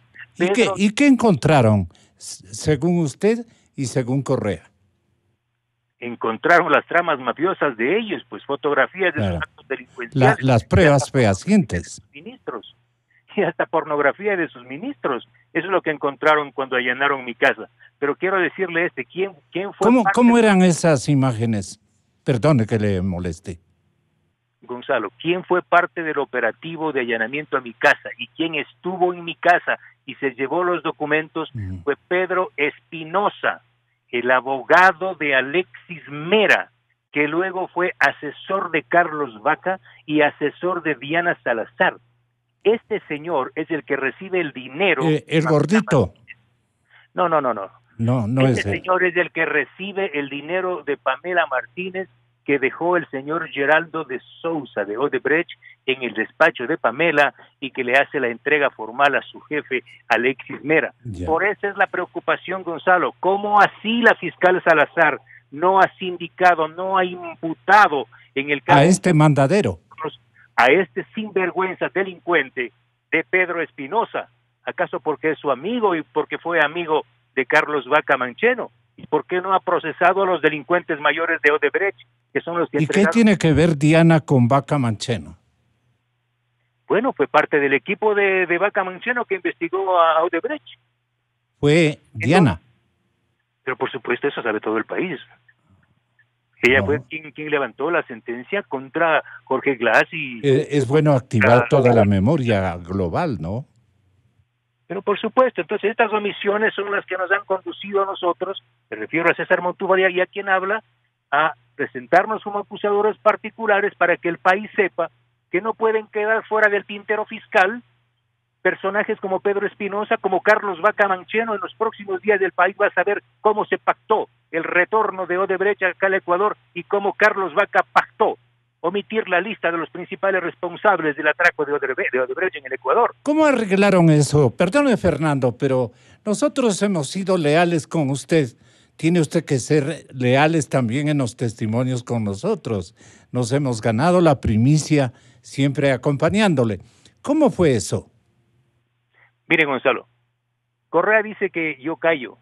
¿Y qué encontraron, según usted y según Correa? Encontraron las tramas mafiosas de ellos, pues fotografías de sus actos delincuenciales. Las pruebas fehacientes. Ministros, y hasta pornografía de sus ministros. Eso es lo que encontraron cuando allanaron mi casa. Pero quiero decirle ¿quién fue? ¿Cómo eran esas imágenes? Perdone que le moleste. Gonzalo, ¿quién fue parte del operativo de allanamiento a mi casa y quién estuvo en mi casa y se llevó los documentos? Fue Pedro Espinosa, el abogado de Alexis Mera, que luego fue asesor de Carlos Vaca y asesor de Diana Salazar. Este señor es el que recibe el dinero. ¿El gordito? No. No este es él. señor es el que recibe el dinero de Pamela Martínez, que dejó el señor Geraldo de Sousa de Odebrecht en el despacho de Pamela y que le hace la entrega formal a su jefe Alexis Mera. Por eso es la preocupación, Gonzalo. ¿Cómo así la fiscal Salazar no ha sindicado, no ha imputado en el caso a este mandadero, a este sinvergüenza delincuente de Pedro Espinosa? ¿Acaso porque es su amigo y porque fue amigo de Carlos Vaca Mancheno? ¿Y por qué no ha procesado a los delincuentes mayores de Odebrecht, que son los que ¿Y qué tiene que ver Diana con Vaca Mancheno? Bueno, fue parte del equipo de Vaca Mancheno que investigó a Odebrecht. Fue Diana. Pero por supuesto eso sabe todo el país. Ella fue quien levantó la sentencia contra Jorge Glass y... Es bueno activar toda la memoria global, ¿no? Pero por supuesto, entonces estas omisiones son las que nos han conducido a nosotros, me refiero a César Montúfar y a quien habla, a presentarnos como acusadores particulares para que el país sepa que no pueden quedar fuera del tintero fiscal personajes como Pedro Espinosa, como Carlos Vaca Mancheno. En los próximos días del país va a saber cómo se pactó el retorno de Odebrecht acá al Ecuador y cómo Carlos Vaca pactó omitir la lista de los principales responsables del atraco de Odebrecht en el Ecuador. ¿Cómo arreglaron eso? Perdone, Fernando, pero nosotros hemos sido leales con usted. Tiene usted que ser leales también en los testimonios con nosotros. Nos hemos ganado la primicia siempre acompañándole. ¿Cómo fue eso? Mire, Gonzalo, Correa dice que yo callo.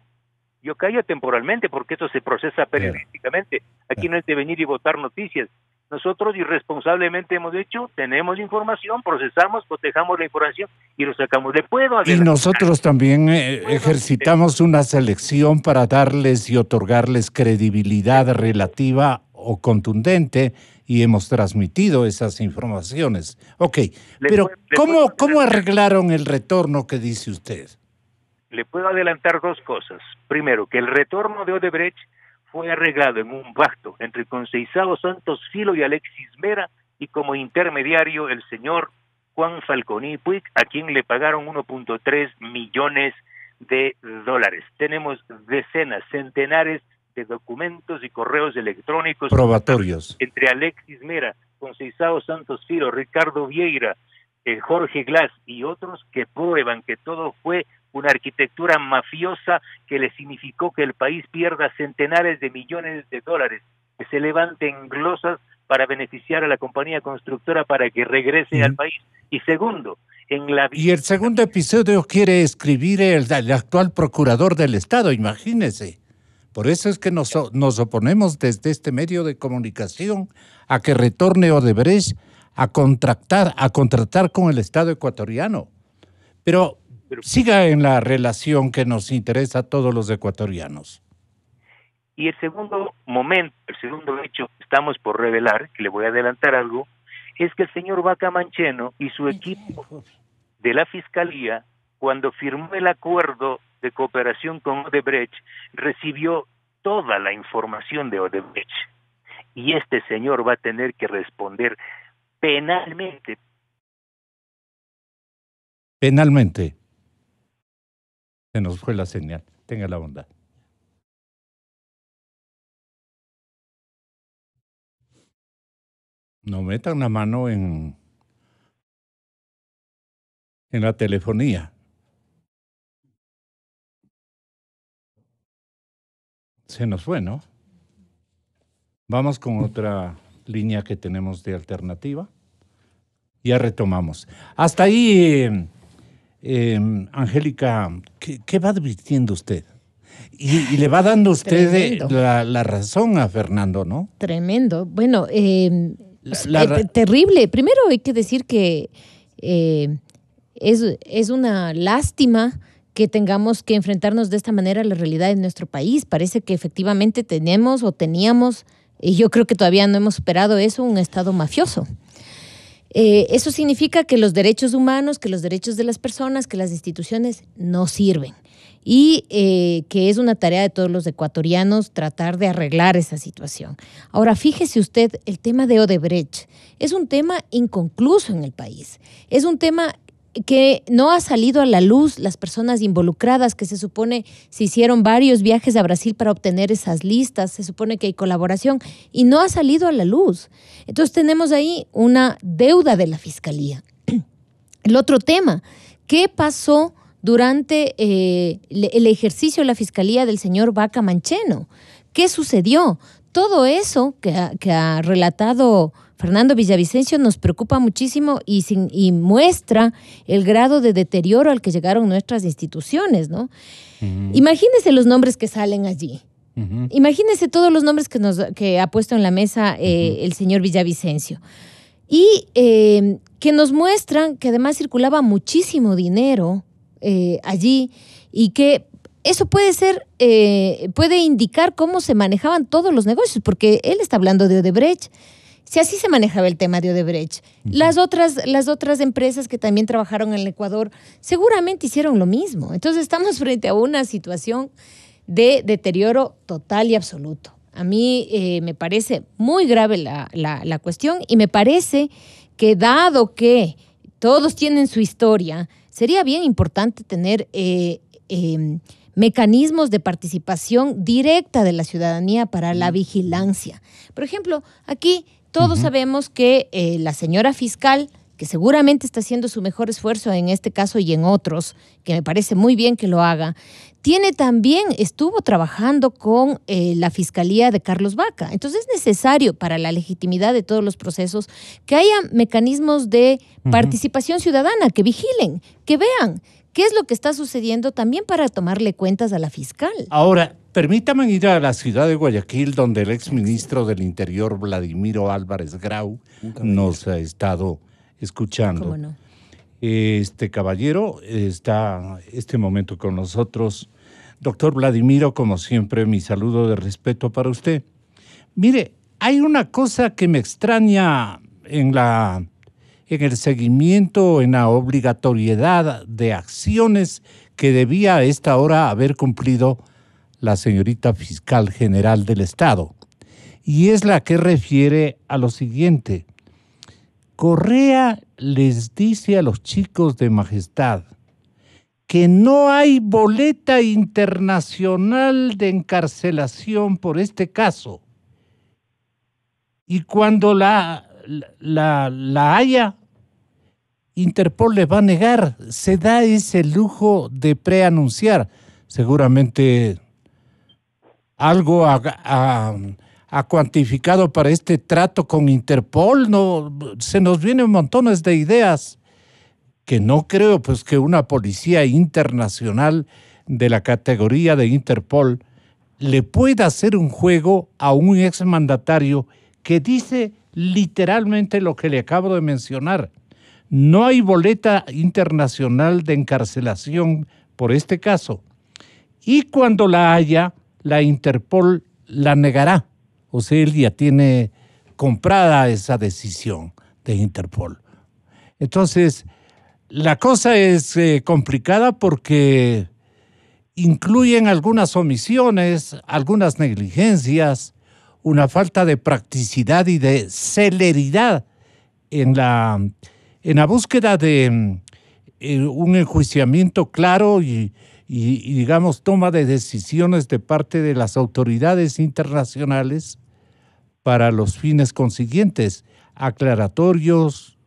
Yo callo temporalmente porque esto se procesa periodísticamente. Aquí no es de venir y votar noticias. Nosotros irresponsablemente hemos dicho, tenemos información, procesamos, cotejamos la información y lo sacamos. ¿Le puedo adelantar? Y nosotros también ejercitamos una selección para darles y otorgarles credibilidad relativa o contundente y hemos transmitido esas informaciones. Ok, pero ¿cómo arreglaron el retorno que dice usted? Le puedo adelantar dos cosas. Primero, que el retorno de Odebrecht fue arreglado en un pacto entre Conceizao Santos Filo y Alexis Mera y como intermediario el señor Juan Falconi Puig, a quien le pagaron 1.3 millones de dólares. Tenemos decenas, centenares de documentos y correos electrónicos probatorios entre Alexis Mera, Conceizao Santos Filo, Ricardo Vieira, Jorge Glass y otros que prueban que todo fue una arquitectura mafiosa que le significó que el país pierda centenares de millones de dólares, que se levanten glosas para beneficiar a la compañía constructora para que regrese al país. Y segundo, y el segundo episodio quiere escribir el actual procurador del Estado, imagínese. Por eso es que nos oponemos desde este medio de comunicación a que retorne Odebrecht a contratar con el Estado ecuatoriano. Pero siga en la relación que nos interesa a todos los ecuatorianos. Y el segundo momento, el segundo hecho que estamos por revelar, que le voy a adelantar algo, es que el señor Vaca Mancheno y su equipo de la Fiscalía, cuando firmó el acuerdo de cooperación con Odebrecht, recibió toda la información de Odebrecht. Y este señor va a tener que responder penalmente. Penalmente. Se nos fue la señal. Tenga la bondad. No metan la mano en la telefonía. Se nos fue, ¿no? Vamos con otra línea que tenemos de alternativa. Ya retomamos. Hasta ahí, Angélica, ¿qué va advirtiendo usted? Y le va dando usted la razón a Fernando, ¿no? Tremendo. Bueno, terrible. Primero hay que decir que es una lástima que tengamos que enfrentarnos de esta manera a la realidad de nuestro país. Parece que efectivamente teníamos, y yo creo que todavía no hemos superado eso, un Estado mafioso. Eso significa que los derechos humanos, que los derechos de las personas, que las instituciones no sirven. Y que es una tarea de todos los ecuatorianos tratar de arreglar esa situación. Ahora, fíjese usted, el tema de Odebrecht es un tema inconcluso en el país. Es un tema que no ha salido a la luz, las personas involucradas, que se supone se hicieron varios viajes a Brasil para obtener esas listas, se supone que hay colaboración y no ha salido a la luz. Entonces tenemos ahí una deuda de la Fiscalía. El otro tema, ¿qué pasó durante el ejercicio de la Fiscalía del señor Vaca Mancheno? ¿Qué sucedió? Todo eso que ha relatado Fernando Villavicencio nos preocupa muchísimo y muestra el grado de deterioro al que llegaron nuestras instituciones, ¿no? Uh-huh. Imagínese los nombres que salen allí. Uh-huh. Imagínese todos los nombres que ha puesto en la mesa el señor Villavicencio. Y que nos muestran que además circulaba muchísimo dinero allí y que eso puede indicar cómo se manejaban todos los negocios, porque él está hablando de Odebrecht. Si así se manejaba el tema de Odebrecht, las otras empresas que también trabajaron en el Ecuador seguramente hicieron lo mismo. Entonces estamos frente a una situación de deterioro total y absoluto. A mí me parece muy grave la cuestión y me parece que dado que todos tienen su historia, sería bien importante tener mecanismos de participación directa de la ciudadanía para la vigilancia. Por ejemplo, aquí todos sabemos que la señora fiscal, que seguramente está haciendo su mejor esfuerzo en este caso y en otros, que me parece muy bien que lo haga, estuvo trabajando con la Fiscalía de Carlos Vaca. Entonces es necesario para la legitimidad de todos los procesos que haya mecanismos de participación ciudadana, que vigilen, que vean qué es lo que está sucediendo también para tomarle cuentas a la fiscal. Ahora, permítame ir a la ciudad de Guayaquil, donde el exministro del Interior, Vladimiro Álvarez Grau, nos ha estado escuchando. ¿Cómo no? Este caballero está este momento con nosotros. Doctor Vladimiro, como siempre, mi saludo de respeto para usted. Mire, hay una cosa que me extraña en el seguimiento, en la obligatoriedad de acciones que debía a esta hora haber cumplido la señorita fiscal general del Estado. Y es la que refiere a lo siguiente. Correa les dice a los chicos de Majestad que no hay boleta internacional de encarcelación por este caso. Y cuando la haya, Interpol le va a negar. Se da ese lujo de preanunciar. Seguramente algo ha cuantificado para este trato con Interpol. No, se nos vienen montones de ideas que no creo pues que una policía internacional de la categoría de Interpol le pueda hacer un juego a un exmandatario que dice literalmente lo que le acabo de mencionar. No hay boleta internacional de encarcelación por este caso. Y cuando la haya, la Interpol la negará. O sea, él ya tiene comprada esa decisión de Interpol. Entonces, la cosa es complicada porque incluyen algunas omisiones, algunas negligencias, una falta de practicidad y de celeridad en la búsqueda de un enjuiciamiento claro y digamos, toma de decisiones de parte de las autoridades internacionales para los fines consiguientes, aclaratorios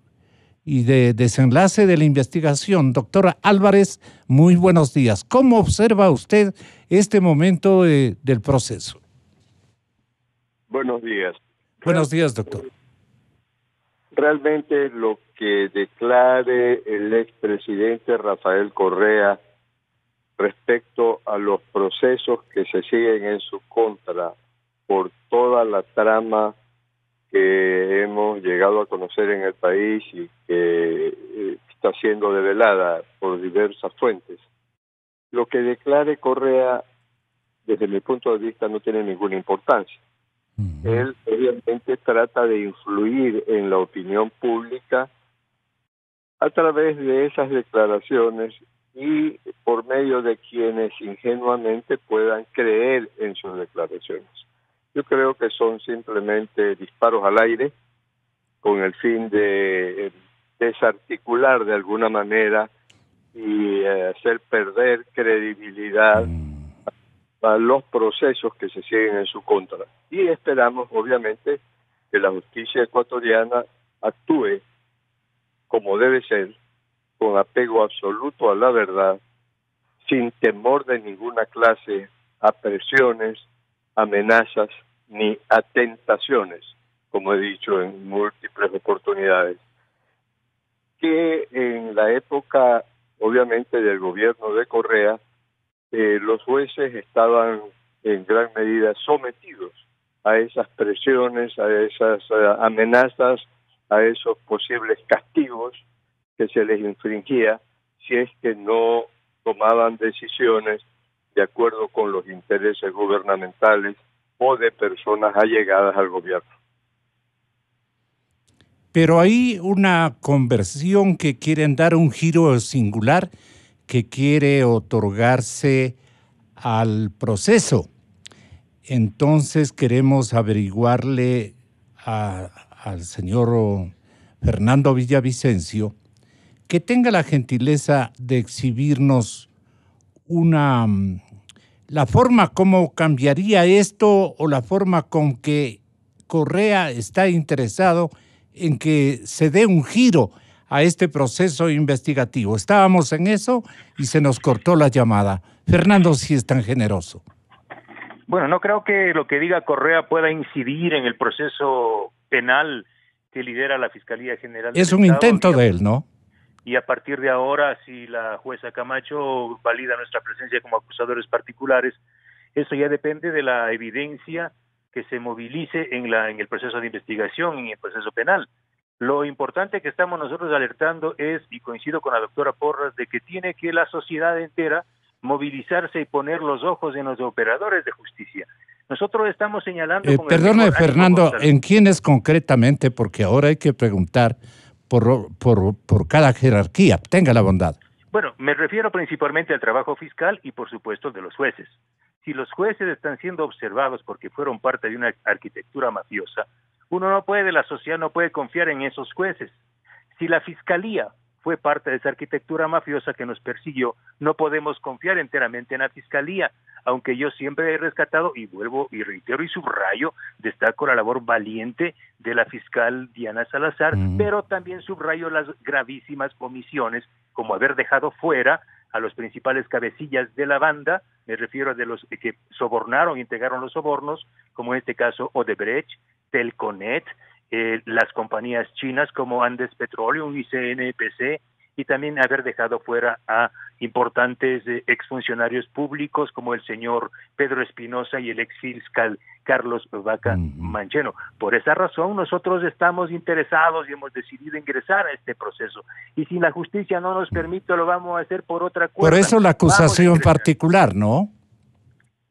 y de desenlace de la investigación. Doctora Álvarez, muy buenos días. ¿Cómo observa usted este momento del proceso? Buenos días. Buenos días, doctor. Realmente lo que declare el expresidente Rafael Correa respecto a los procesos que se siguen en su contra por toda la trama que hemos llegado a conocer en el país y que está siendo develada por diversas fuentes. Lo que declare Correa, desde mi punto de vista, no tiene ninguna importancia. Él obviamente trata de influir en la opinión pública a través de esas declaraciones y por medio de quienes ingenuamente puedan creer en sus declaraciones. Yo creo que son simplemente disparos al aire con el fin de desarticular de alguna manera y hacer perder credibilidad a los procesos que se siguen en su contra. Y esperamos, obviamente, que la justicia ecuatoriana actúe como debe ser, con apego absoluto a la verdad, sin temor de ninguna clase a presiones, amenazas ni a tentaciones, como he dicho en múltiples oportunidades, que en la época, obviamente, del gobierno de Correa, los jueces estaban en gran medida sometidos a esas presiones, a esas amenazas, a esos posibles castigos que se les infringía si es que no tomaban decisiones de acuerdo con los intereses gubernamentales o de personas allegadas al gobierno. Pero hay una conversión que quieren dar un giro singular que quiere otorgarse al proceso. Entonces queremos averiguarle al señor Fernando Villavicencio que tenga la gentileza de exhibirnos la forma como cambiaría esto o la forma con que Correa está interesado en que se dé un giro a este proceso investigativo. Estábamos en eso y se nos cortó la llamada. Fernando, si es tan generoso. Bueno, no creo que lo que diga Correa pueda incidir en el proceso penal que lidera la Fiscalía General del Es un Estado, intento de él, ¿no? Y a partir de ahora, si la jueza Camacho valida nuestra presencia como acusadores particulares, eso ya depende de la evidencia que se movilice en el proceso de investigación, en el proceso penal. Lo importante que estamos nosotros alertando es, y coincido con la doctora Porras, de que tiene que la sociedad entera movilizarse y poner los ojos en los operadores de justicia. Nosotros estamos señalando... Perdone, Fernando, ¿en quiénes concretamente? Porque ahora hay que preguntar por cada jerarquía. Tenga la bondad. Bueno, me refiero principalmente al trabajo fiscal y, por supuesto, de los jueces. Si los jueces están siendo observados porque fueron parte de una arquitectura mafiosa, la sociedad no puede confiar en esos jueces. Si la fiscalía fue parte de esa arquitectura mafiosa que nos persiguió, no podemos confiar enteramente en la fiscalía, aunque yo siempre he rescatado, y vuelvo y reitero y subrayo, destaco la labor valiente de la fiscal Diana Salazar, pero también subrayo las gravísimas omisiones, como haber dejado fuera a los principales cabecillas de la banda, me refiero a de los que sobornaron, integraron los sobornos, como en este caso Odebrecht, Telconet, las compañías chinas como Andes Petroleum y CNPC, y también haber dejado fuera a importantes exfuncionarios públicos como el señor Pedro Espinosa y el exfiscal Carlos Vaca Mancheno. Por esa razón nosotros estamos interesados y hemos decidido ingresar a este proceso. Y si la justicia no nos permite, lo vamos a hacer por otra cuerda. Por eso la acusación particular, ¿no?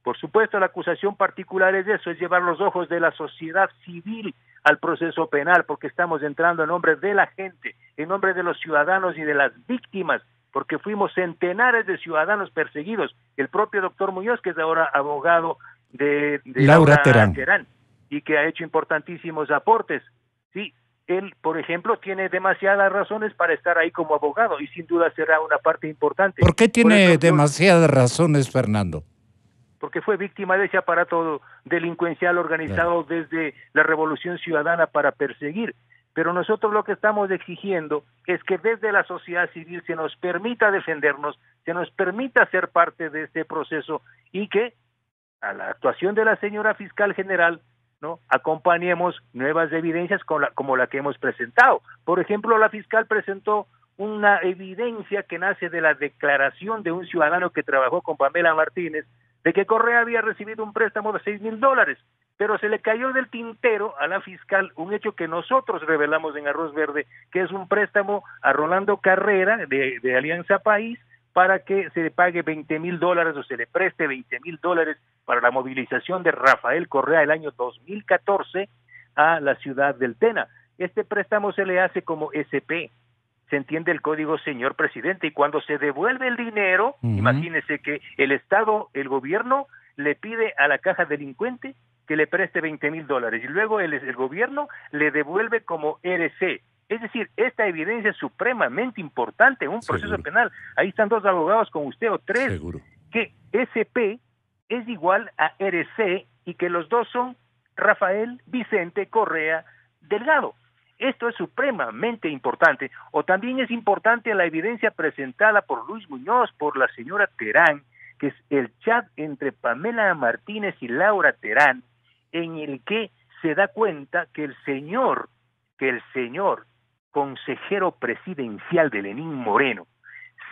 Por supuesto, la acusación particular es eso, es llevar los ojos de la sociedad civil al proceso penal, porque estamos entrando en nombre de la gente, en nombre de los ciudadanos y de las víctimas, porque fuimos centenares de ciudadanos perseguidos. El propio doctor Muñoz, que es ahora abogado de Laura Terán, y que ha hecho importantísimos aportes. Sí, él, por ejemplo, tiene demasiadas razones para estar ahí como abogado y sin duda será una parte importante. ¿Por qué tiene demasiadas razones, Fernando? Porque fue víctima de ese aparato delincuencial organizado desde la Revolución Ciudadana para perseguir. Pero nosotros lo que estamos exigiendo es que desde la sociedad civil se nos permita defendernos, se nos permita ser parte de este proceso y que a la actuación de la señora fiscal general ¿no? Acompañemos nuevas evidencias como la que hemos presentado. Por ejemplo, la fiscal presentó una evidencia que nace de la declaración de un ciudadano que trabajó con Pamela Martínez de que Correa había recibido un préstamo de $6,000, pero se le cayó del tintero a la fiscal un hecho que nosotros revelamos en Arroz Verde, que es un préstamo a Rolando Carrera de Alianza País para que se le pague $20,000 o se le preste $20,000 para la movilización de Rafael Correa el año 2014 a la ciudad del Tena. Este préstamo se le hace como SP. Se entiende el código, señor presidente, y cuando se devuelve el dinero, imagínese que el Estado, el gobierno, le pide a la caja delincuente que le preste $20,000 y luego el gobierno le devuelve como RC. Es decir, esta evidencia es supremamente importante en un proceso penal. Ahí están 2 abogados con usted o 3, que SP es igual a RC y que los dos son Rafael Vicente Correa Delgado. Esto es supremamente importante. O también es importante la evidencia presentada por Luis Muñoz, por la señora Terán, que es el chat entre Pamela Martínez y Laura Terán, en el que se da cuenta que el señor consejero presidencial de Lenín Moreno,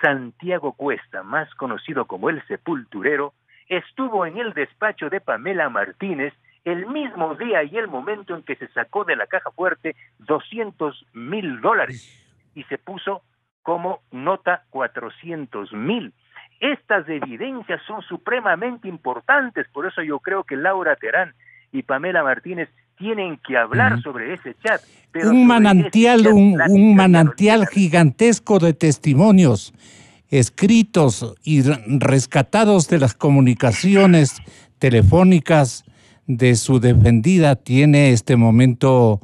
Santiago Cuesta, más conocido como el Sepulturero, estuvo en el despacho de Pamela Martínez el mismo día y el momento en que se sacó de la caja fuerte $200,000 y se puso como nota 400,000. Estas evidencias son supremamente importantes, por eso yo creo que Laura Terán y Pamela Martínez tienen que hablar sobre ese chat. Pero un manantial gigantesco de testimonios escritos y rescatados de las comunicaciones telefónicas de su defendida tiene este momento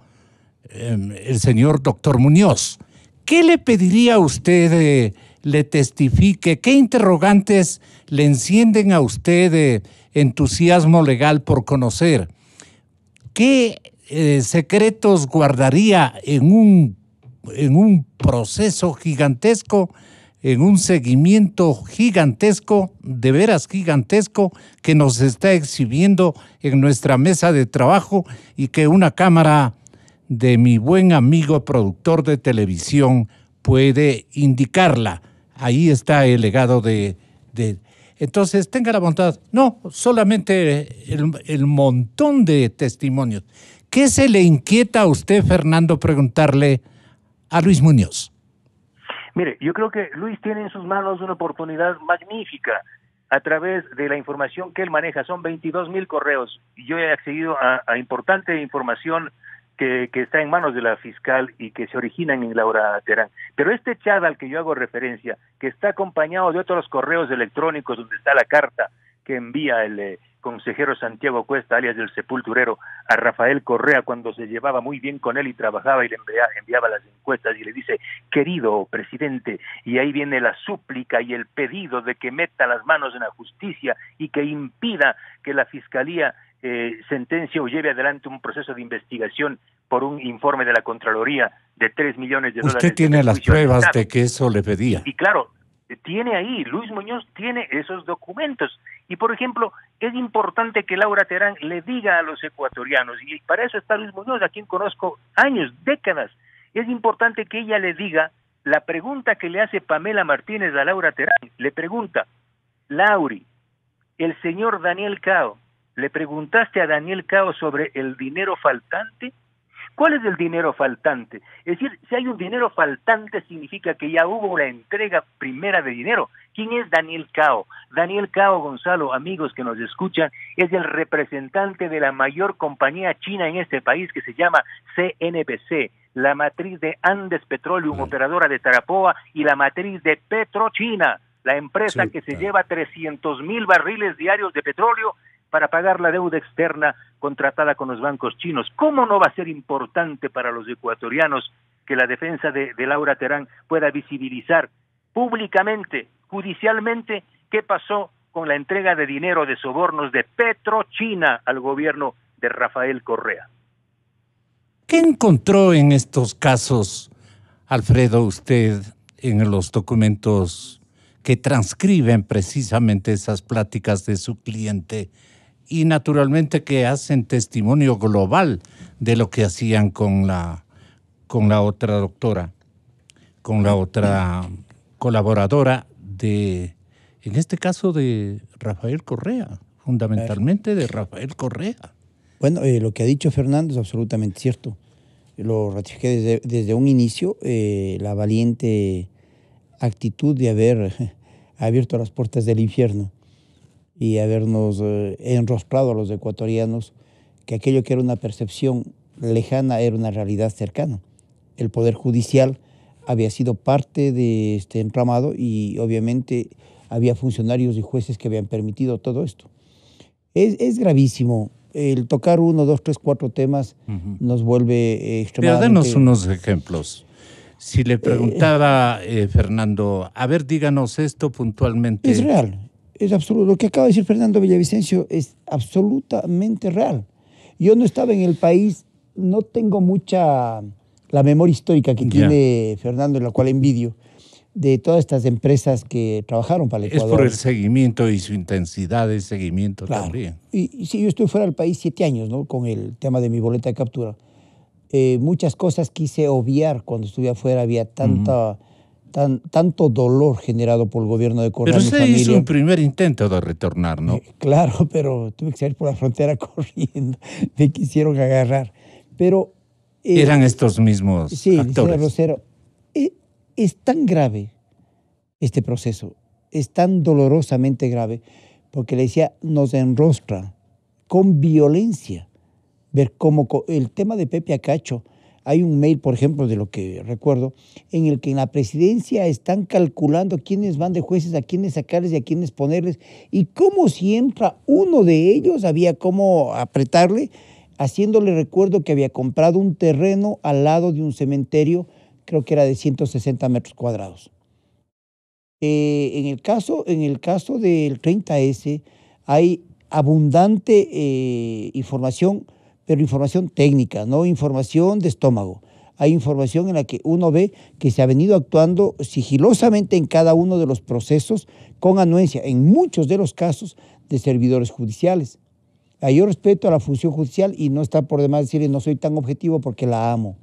el señor doctor Muñoz. ¿Qué le pediría a usted le testifique? ¿Qué interrogantes le encienden a usted entusiasmo legal por conocer? ¿Qué secretos guardaría en un proceso gigantesco, en un seguimiento gigantesco, de veras gigantesco, que nos está exhibiendo en nuestra mesa de trabajo y que una cámara de mi buen amigo productor de televisión puede indicarla? Ahí está el legado de entonces, tenga la bondad, no, solamente el montón de testimonios. ¿Qué se le inquieta a usted, Fernando, preguntarle a Luis Muñoz? Mire, yo creo que Luis tiene en sus manos una oportunidad magnífica a través de la información que él maneja. Son 22,000 correos. Yo he accedido a importante información que está en manos de la fiscal y que se originan en Laura Terán. Pero este chat al que yo hago referencia, que está acompañado de otros correos electrónicos donde está la carta que envía el consejero Santiago Cuesta, alias del Sepulturero, a Rafael Correa cuando se llevaba muy bien con él y trabajaba y le enviaba las encuestas y le dice, querido presidente, y ahí viene la súplica y el pedido de que meta las manos en la justicia y que impida que la fiscalía sentencia o lleve adelante un proceso de investigación por un informe de la Contraloría de $3 millones. Usted tiene las pruebas de que eso le pedía. Y claro, tiene ahí, Luis Muñoz tiene esos documentos. Y por ejemplo, es importante que Laura Terán le diga a los ecuatorianos, y para eso está Luis Muñoz, a quien conozco años, décadas, es importante que ella le diga la pregunta que le hace Pamela Martínez a Laura Terán. Le pregunta, Lauri, el señor Daniel Cao, ¿le preguntaste a Daniel Cao sobre el dinero faltante? ¿Cuál es el dinero faltante? Es decir, si hay un dinero faltante significa que ya hubo la entrega primera de dinero. ¿Quién es Daniel Cao? Daniel Cao, Gonzalo, amigos que nos escuchan, es el representante de la mayor compañía china en este país que se llama CNPC, la matriz de Andes Petroleum, operadora de Tarapoa, y la matriz de Petrochina, la empresa que se lleva 300,000 barriles diarios de petróleo para pagar la deuda externa contratada con los bancos chinos. ¿Cómo no va a ser importante para los ecuatorianos que la defensa de Laura Terán pueda visibilizar públicamente, judicialmente, qué pasó con la entrega de dinero de sobornos de Petrochina al gobierno de Rafael Correa? ¿Qué encontró en estos casos, Alfredo, usted, en los documentos que transcriben precisamente esas pláticas de su cliente y naturalmente que hacen testimonio global de lo que hacían con la otra doctora, con la otra colaboradora en este caso de Rafael Correa, fundamentalmente de Rafael Correa. Bueno, lo que ha dicho Fernando es absolutamente cierto. Lo ratifiqué desde un inicio, la valiente actitud de haber abierto las puertas del infierno y habernos enroscado a los ecuatorianos que aquello que era una percepción lejana era una realidad cercana. El Poder Judicial había sido parte de este entramado y obviamente había funcionarios y jueces que habían permitido todo esto. Es gravísimo. El tocar 1, 2, 3, 4 temas nos vuelve extremadamente... Pero denos unos ejemplos. Si le preguntara, Fernando, a ver, díganos esto puntualmente. Es real, es absoluto. Lo que acaba de decir Fernando Villavicencio es absolutamente real. Yo no estaba en el país, no tengo mucha la memoria histórica que tiene Fernando, en la cual envidio, de todas estas empresas que trabajaron para el Ecuador. Es por el seguimiento y su intensidad de seguimiento también. Y sí, yo estuve fuera del país 7 años, ¿no? Con el tema de mi boleta de captura. Muchas cosas quise obviar cuando estuve afuera, había tanto dolor generado por el gobierno de Correa. Pero usted hizo un primer intento de retornar, ¿no? Claro, pero tuve que salir por la frontera corriendo, me quisieron agarrar. Pero eran estos mismos actores. Rosero, es tan grave este proceso, es tan dolorosamente grave, porque le decía, nos enrostra con violencia. Ver cómo el tema de Pepe Acacho, hay un mail, por ejemplo, de lo que recuerdo, en el que en la presidencia están calculando quiénes van de jueces, a quiénes sacarles y a quiénes ponerles, y cómo si entra uno de ellos, había cómo apretarle, haciéndole recuerdo que había comprado un terreno al lado de un cementerio, creo que era de 160 metros cuadrados. En el caso del 30S hay abundante información, pero información técnica, no información de estómago. Hay información en la que uno ve que se ha venido actuando sigilosamente en cada uno de los procesos con anuencia, en muchos de los casos, de servidores judiciales. Yo respeto a la función judicial y no está por demás decirle no soy tan objetivo porque la amo.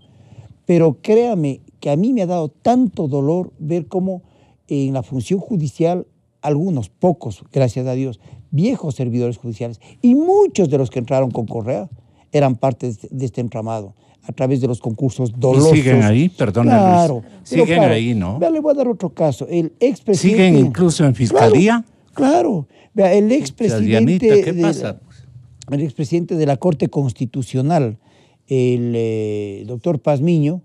Pero créame que a mí me ha dado tanto dolor ver cómo en la función judicial algunos, pocos, gracias a Dios, viejos servidores judiciales y muchos de los que entraron con Correa eran parte de este entramado a través de los concursos dolosos. ¿Y siguen ahí? Perdóname, claro, Luis. Siguen ahí, ¿no? Vea, le voy a dar otro caso. El expresidente... ¿Siguen incluso en fiscalía? Claro. Vea, el expresidente... ¿Qué pasa? El expresidente de la Corte Constitucional, el doctor Pazmiño,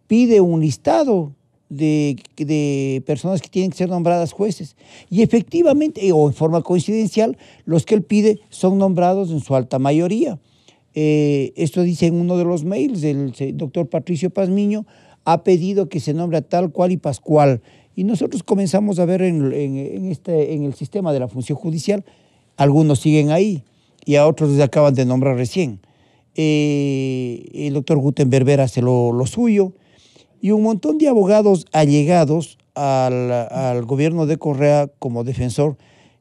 pide un listado de personas que tienen que ser nombradas jueces. Y efectivamente, o en forma coincidencial, los que él pide son nombrados en su alta mayoría. Esto dice en uno de los mails, el doctor Patricio Pazmiño ha pedido que se nombre a tal cual y pascual. Y nosotros comenzamos a ver en el sistema de la función judicial, algunos siguen ahí y a otros les acaban de nombrar recién. El doctor Gutenberg hace lo suyo y un montón de abogados allegados al gobierno de Correa como defensor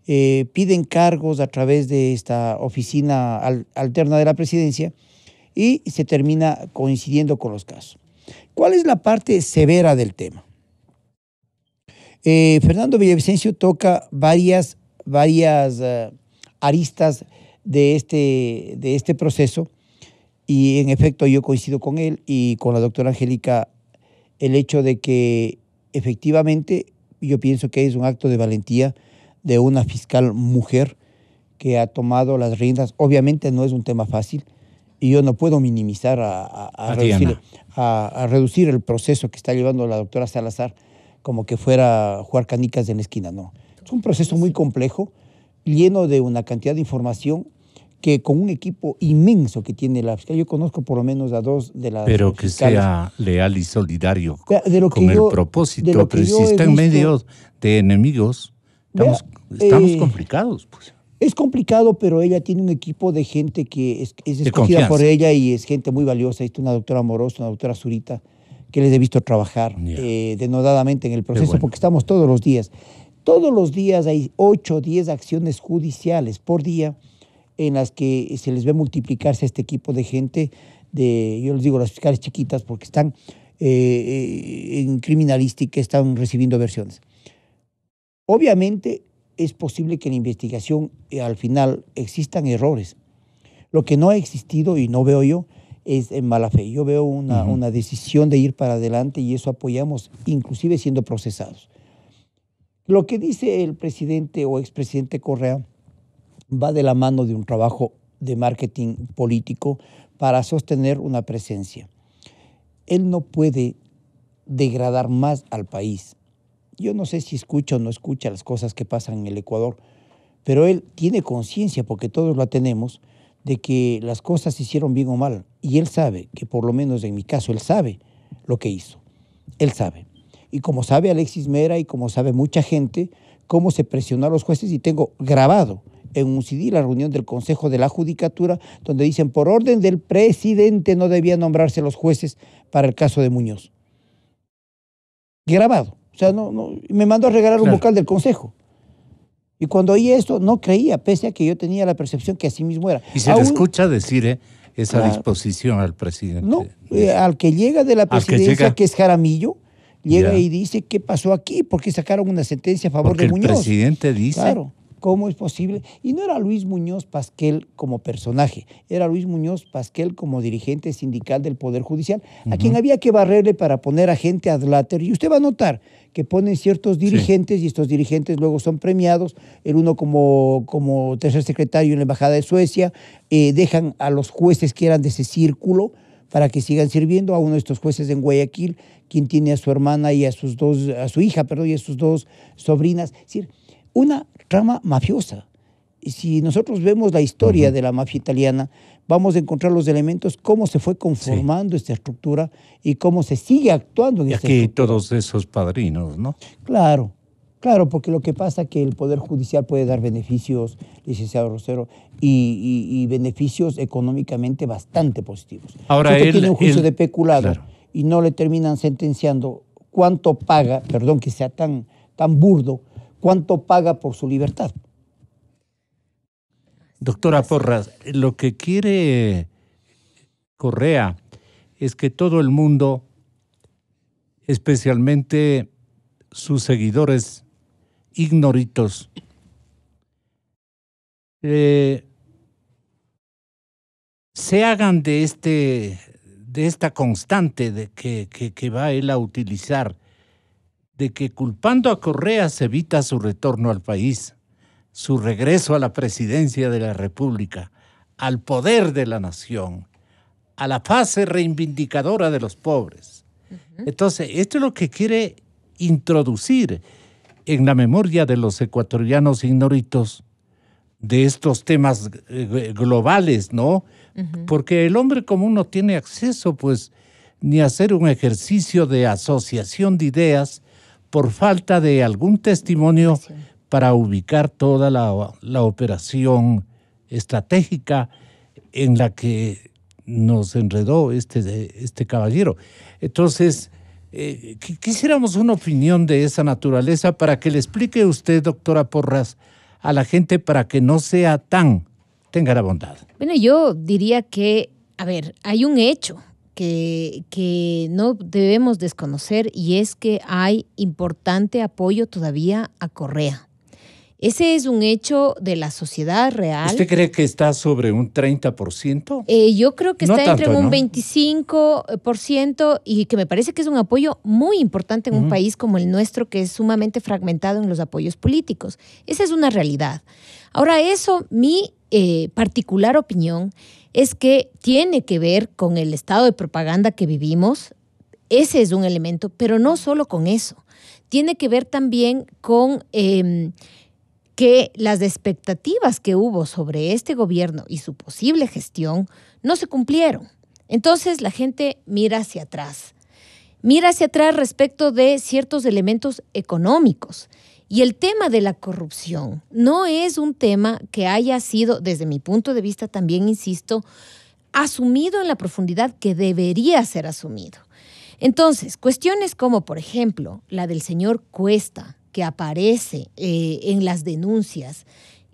piden cargos a través de esta oficina alterna de la presidencia y se termina coincidiendo con los casos. ¿Cuál es la parte severa del tema? Fernando Villavicencio toca varias aristas de este proceso y en efecto yo coincido con él y con la doctora Angélica el hecho de que efectivamente yo pienso que es un acto de valentía de una fiscal mujer que ha tomado las riendas. Obviamente no es un tema fácil y yo no puedo minimizar a reducir el proceso que está llevando la doctora Salazar como que fuera jugar canicas en la esquina. No, es un proceso muy complejo, lleno de una cantidad de información que con un equipo inmenso que tiene la fiscalía, yo conozco por lo menos a 2 de las Pero que fiscales. sea leal y solidario de lo con que el yo, propósito, pero si está en medio de enemigos, estamos complicados. Pues. Es complicado, pero ella tiene un equipo de gente que es escogida por ella y es gente muy valiosa. Hay una doctora Amoroso, una doctora Zurita, que les he visto trabajar denodadamente en el proceso, porque estamos todos los días. Todos los días hay 8 o 10 acciones judiciales por día en las que se les ve multiplicarse este equipo de gente, yo les digo las fiscales chiquitas, porque están en criminalística, están recibiendo versiones. Obviamente es posible que en la investigación al final existan errores. Lo que no ha existido y no veo yo es en mala fe. Yo veo una decisión de ir para adelante y eso apoyamos, inclusive siendo procesados. Lo que dice el presidente o expresidente Correa va de la mano de un trabajo de marketing político para sostener una presencia. Él no puede degradar más al país. Yo no sé si escucha o no escucha las cosas que pasan en el Ecuador, pero él tiene conciencia, porque todos la tenemos, de que las cosas se hicieron bien o mal. Y él sabe que, por lo menos en mi caso, él sabe lo que hizo. Él sabe. Y como sabe Alexis Mera y como sabe mucha gente, cómo se presionó a los jueces, y tengo grabado en un CD la reunión del Consejo de la Judicatura, donde dicen, por orden del presidente no debían nombrarse los jueces para el caso de Muñoz. Grabado. O sea, me mandó a regalar un vocal del Consejo. Y cuando oí esto, no creía, pese a que yo tenía la percepción que así mismo era. Y se le escucha decir esa disposición al presidente. No, al que llega de la presidencia, que es Jaramillo, llega y dice, ¿qué pasó aquí? ¿Por qué sacaron una sentencia a favor de Muñoz? Porque el presidente dice. Claro, ¿cómo es posible? Y no era Luis Muñoz Pasquel como personaje, era Luis Muñoz Pasquel como dirigente sindical del Poder Judicial, a quien había que barrerle para poner a gente ad later. Y usted va a notar que ponen ciertos dirigentes y estos dirigentes luego son premiados, el uno como tercer secretario en la Embajada de Suecia, dejan a los jueces que eran de ese círculo para que sigan sirviendo, a uno de estos jueces en Guayaquil, quien tiene a su hermana y a su hija, y a sus dos sobrinas. Es decir, una trama mafiosa. Y si nosotros vemos la historia de la mafia italiana, vamos a encontrar los elementos, cómo se fue conformando esta estructura y cómo se sigue actuando en esta estructura. Y aquí todos esos padrinos, ¿no? Claro, porque lo que pasa es que el Poder Judicial puede dar beneficios, licenciado Rosero, y beneficios económicamente bastante positivos. Ahora él tiene un juicio de peculado y no le terminan sentenciando cuánto paga, perdón que sea tan burdo, cuánto paga por su libertad. Doctora Porras, lo que quiere Correa es que todo el mundo, especialmente sus seguidores ignoritos, se hagan de esta constante de que va él a utilizar, de que culpando a Correa se evita su retorno al país, su regreso a la presidencia de la República, al poder de la nación, a la fase reivindicadora de los pobres. Entonces, esto es lo que quiere introducir en la memoria de los ecuatorianos ignoritos de estos temas globales, ¿no? Porque el hombre común no tiene acceso, pues, ni a hacer un ejercicio de asociación de ideas por falta de algún testimonio para ubicar toda la operación estratégica en la que nos enredó este caballero. Entonces, quisiéramos una opinión de esa naturaleza para que le explique usted, doctora Porras, a la gente para que no sea tenga la bondad. Bueno, yo diría que, hay un hecho que no debemos desconocer, y es que hay importante apoyo todavía a Correa. Ese es un hecho de la sociedad real. ¿Usted cree que está sobre un 30%? Yo creo que está entre un 25%, y que me parece que es un apoyo muy importante en un país como el nuestro, que es sumamente fragmentado en los apoyos políticos. Esa es una realidad. Ahora, mi particular opinión es que tiene que ver con el estado de propaganda que vivimos. Ese es un elemento, pero no solo con eso. Tiene que ver también con que las expectativas que hubo sobre este gobierno y su posible gestión no se cumplieron. Entonces la gente mira hacia atrás respecto de ciertos elementos económicos. Y el tema de la corrupción no es un tema que haya sido, desde mi punto de vista también, insisto, asumido en la profundidad que debería ser asumido. Entonces, cuestiones como, por ejemplo, la del señor Cuesta, que aparece en las denuncias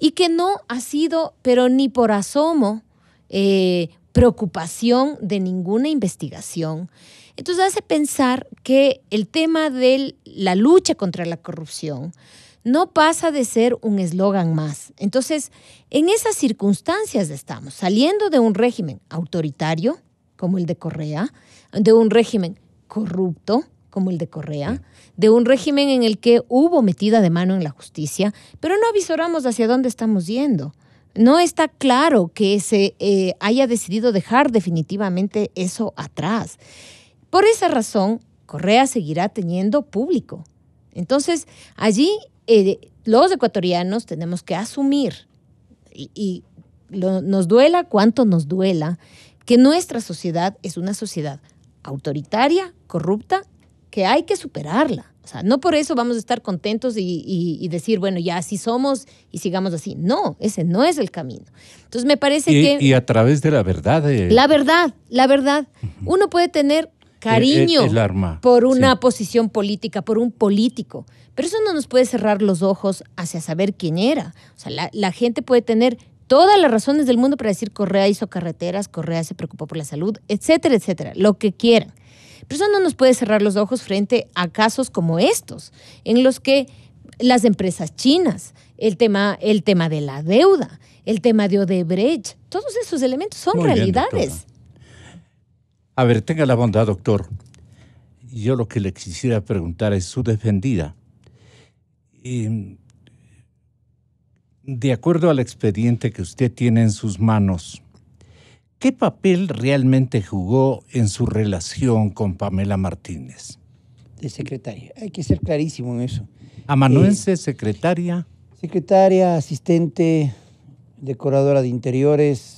y que no ha sido, pero ni por asomo, preocupación de ninguna investigación. Entonces hace pensar que el tema de la lucha contra la corrupción no pasa de ser un eslogan más. Entonces, en esas circunstancias estamos, saliendo de un régimen autoritario, como el de Correa, de un régimen corrupto, como el de Correa, de un régimen en el que hubo metida de mano en la justicia, pero no avisoramos hacia dónde estamos yendo. No está claro que se haya decidido dejar definitivamente eso atrás. Por esa razón, Correa seguirá teniendo público. Entonces, allí los ecuatorianos tenemos que asumir, nos duela cuanto nos duela, que nuestra sociedad es una sociedad autoritaria, corrupta, que hay que superarla. O sea, no por eso vamos a estar contentos y decir, bueno, ya así somos y sigamos así. No, ese no es el camino. Entonces me parece que... Y a través de la verdad. La verdad. Uno puede tener cariño el arma, por una posición política, por un político, pero eso no nos puede cerrar los ojos hacia saber quién era. O sea, la gente puede tener todas las razones del mundo para decir Correa hizo carreteras, Correa se preocupó por la salud, etcétera, etcétera, lo que quieran. Pero eso no nos puede cerrar los ojos frente a casos como estos, en los que las empresas chinas, el tema de la deuda, el tema de Odebrecht, todos esos elementos son muy realidades. Bien, a ver, tenga la bondad, doctor. Yo lo que le quisiera preguntar es su defendida. De acuerdo al expediente que usted tiene en sus manos, ¿qué papel realmente jugó en su relación con Pamela Martínez? De secretaria. Hay que ser clarísimo en eso. Amanuense, secretaria. Secretaria, asistente, decoradora de interiores.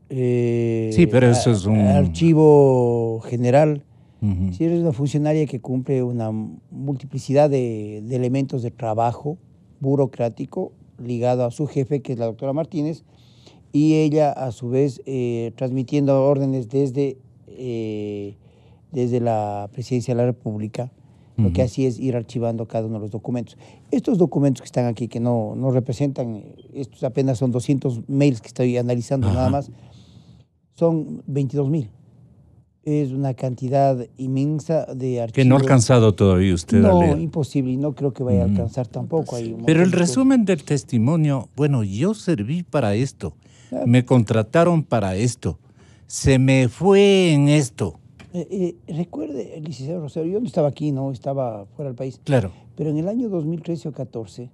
Sí, pero eso es un... Archivo general. Uh-huh. Sí, es una funcionaria que cumple una multiplicidad de elementos de trabajo burocrático ligado a su jefe, que es la doctora Martínez, y ella, a su vez, transmitiendo órdenes desde la Presidencia de la República. Uh-huh. Lo que así es ir archivando cada uno de los documentos. Estos documentos que están aquí, que no representan, estos apenas son 200 mails que estoy analizando. Ajá. Nada más, son 22,000. Es una cantidad inmensa de archivos. Que no ha alcanzado todavía usted a leer. No, imposible, y no creo que vaya a alcanzar tampoco. Pero el resumen del testimonio, bueno, yo serví para esto, me contrataron para esto, se me fue en esto. Recuerde, el licenciado Rosario, yo no estaba aquí, no estaba fuera del país. Claro. Pero en el año 2013 o 14,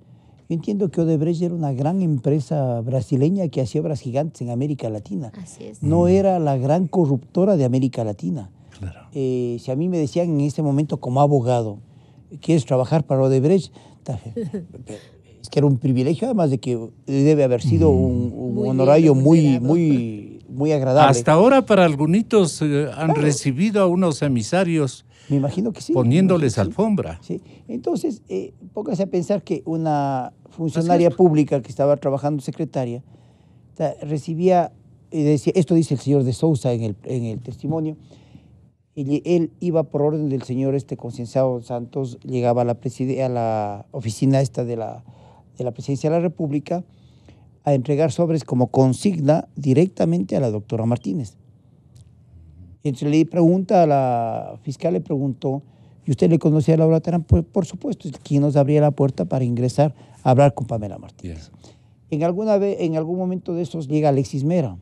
yo entiendo que Odebrecht era una gran empresa brasileña que hacía obras gigantes en América Latina. Así es. No era la gran corruptora de América Latina. Claro. Si a mí me decían en ese momento como abogado, ¿quieres trabajar para Odebrecht? Es que era un privilegio, además de que debe haber sido un honorario muy agradable. Hasta ahora para algunos han recibido a unos emisarios. Me imagino que sí. Poniéndoles alfombra. Sí. Entonces, póngase a pensar que una funcionaria pública que estaba trabajando secretaria recibía, decía, esto dice el señor de Sousa en el testimonio, él iba por orden del señor Concienciado Santos, llegaba a la oficina esta de la Presidencia de la República a entregar sobres como consigna directamente a la doctora Martínez. Entonces le pregunta a la fiscal, le preguntó, ¿y usted le conocía a Laura Terán? Por supuesto, es quien nos abría la puerta para ingresar a hablar con Pamela Martínez. Yeah. En algún momento de esos llega Alexis Mera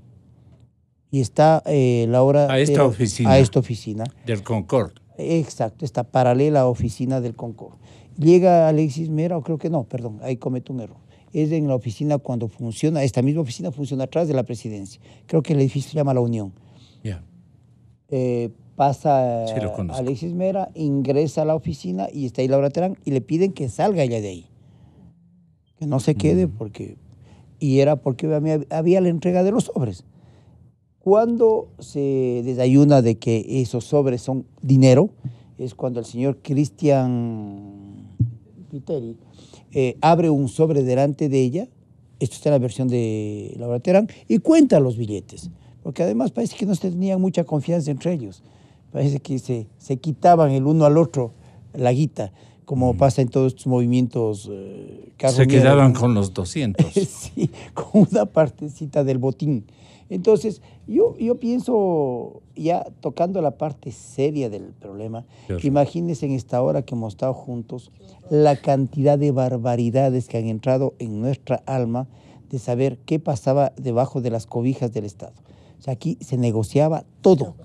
y está Laura a esta oficina del Concord. Exacto, esta paralela oficina del Concord. Llega Alexis Mera, o creo que no, perdón, ahí cometo un error. Es en la oficina cuando funciona, esta misma oficina funciona atrás de la presidencia. Creo que el edificio se llama La Unión. Yeah. Pasa Alexis Mera, ingresa a la oficina y está ahí Laura Terán y le piden que salga ella de ahí. Que no se quede porque había la entrega de los sobres. Cuando se desayuna de que esos sobres son dinero, es cuando el señor Cristian Piteri abre un sobre delante de ella, esto está en la versión de Laura Terán, y cuenta los billetes. Porque además parece que no se tenían mucha confianza entre ellos. Parece que se quitaban el uno al otro la guita. como pasa en todos estos movimientos. Se quedaban con los 200. Sí, con una partecita del botín. Entonces, yo pienso, ya tocando la parte seria del problema, imagínense en esta hora que hemos estado juntos, la cantidad de barbaridades que han entrado en nuestra alma de saber qué pasaba debajo de las cobijas del Estado. O sea, aquí se negociaba todo.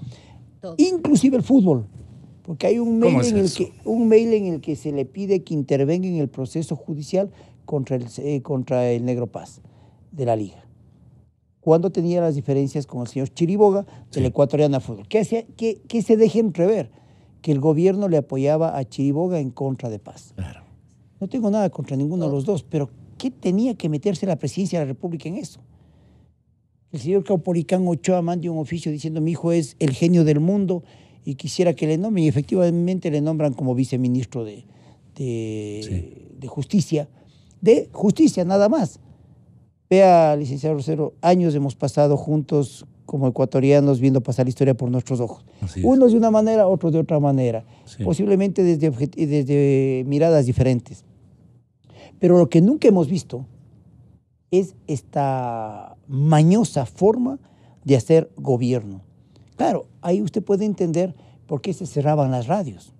Inclusive el fútbol. Porque hay un mail, en el que se le pide que intervenga en el proceso judicial contra el Negro Paz de la Liga. Cuando tenía las diferencias con el señor Chiriboga del Ecuatoriana Fútbol. ¿Qué se deje entrever? Que el gobierno le apoyaba a Chiriboga en contra de Paz. Claro. No tengo nada contra ninguno de los dos, pero ¿qué tenía que meterse la presidencia de la República en eso? El señor Caupolicán Ochoa manda un oficio diciendo: mi hijo es el genio del mundo y quisiera que le nombren, y efectivamente le nombran como viceministro de Justicia. De Justicia, nada más. Vea, licenciado Rosero, años hemos pasado juntos como ecuatorianos viendo pasar la historia por nuestros ojos. Unos de una manera, otros de otra manera. Sí. Posiblemente desde miradas diferentes. Pero lo que nunca hemos visto es esta mañosa forma de hacer gobierno. Claro, ahí usted puede entender por qué se cerraban las radios,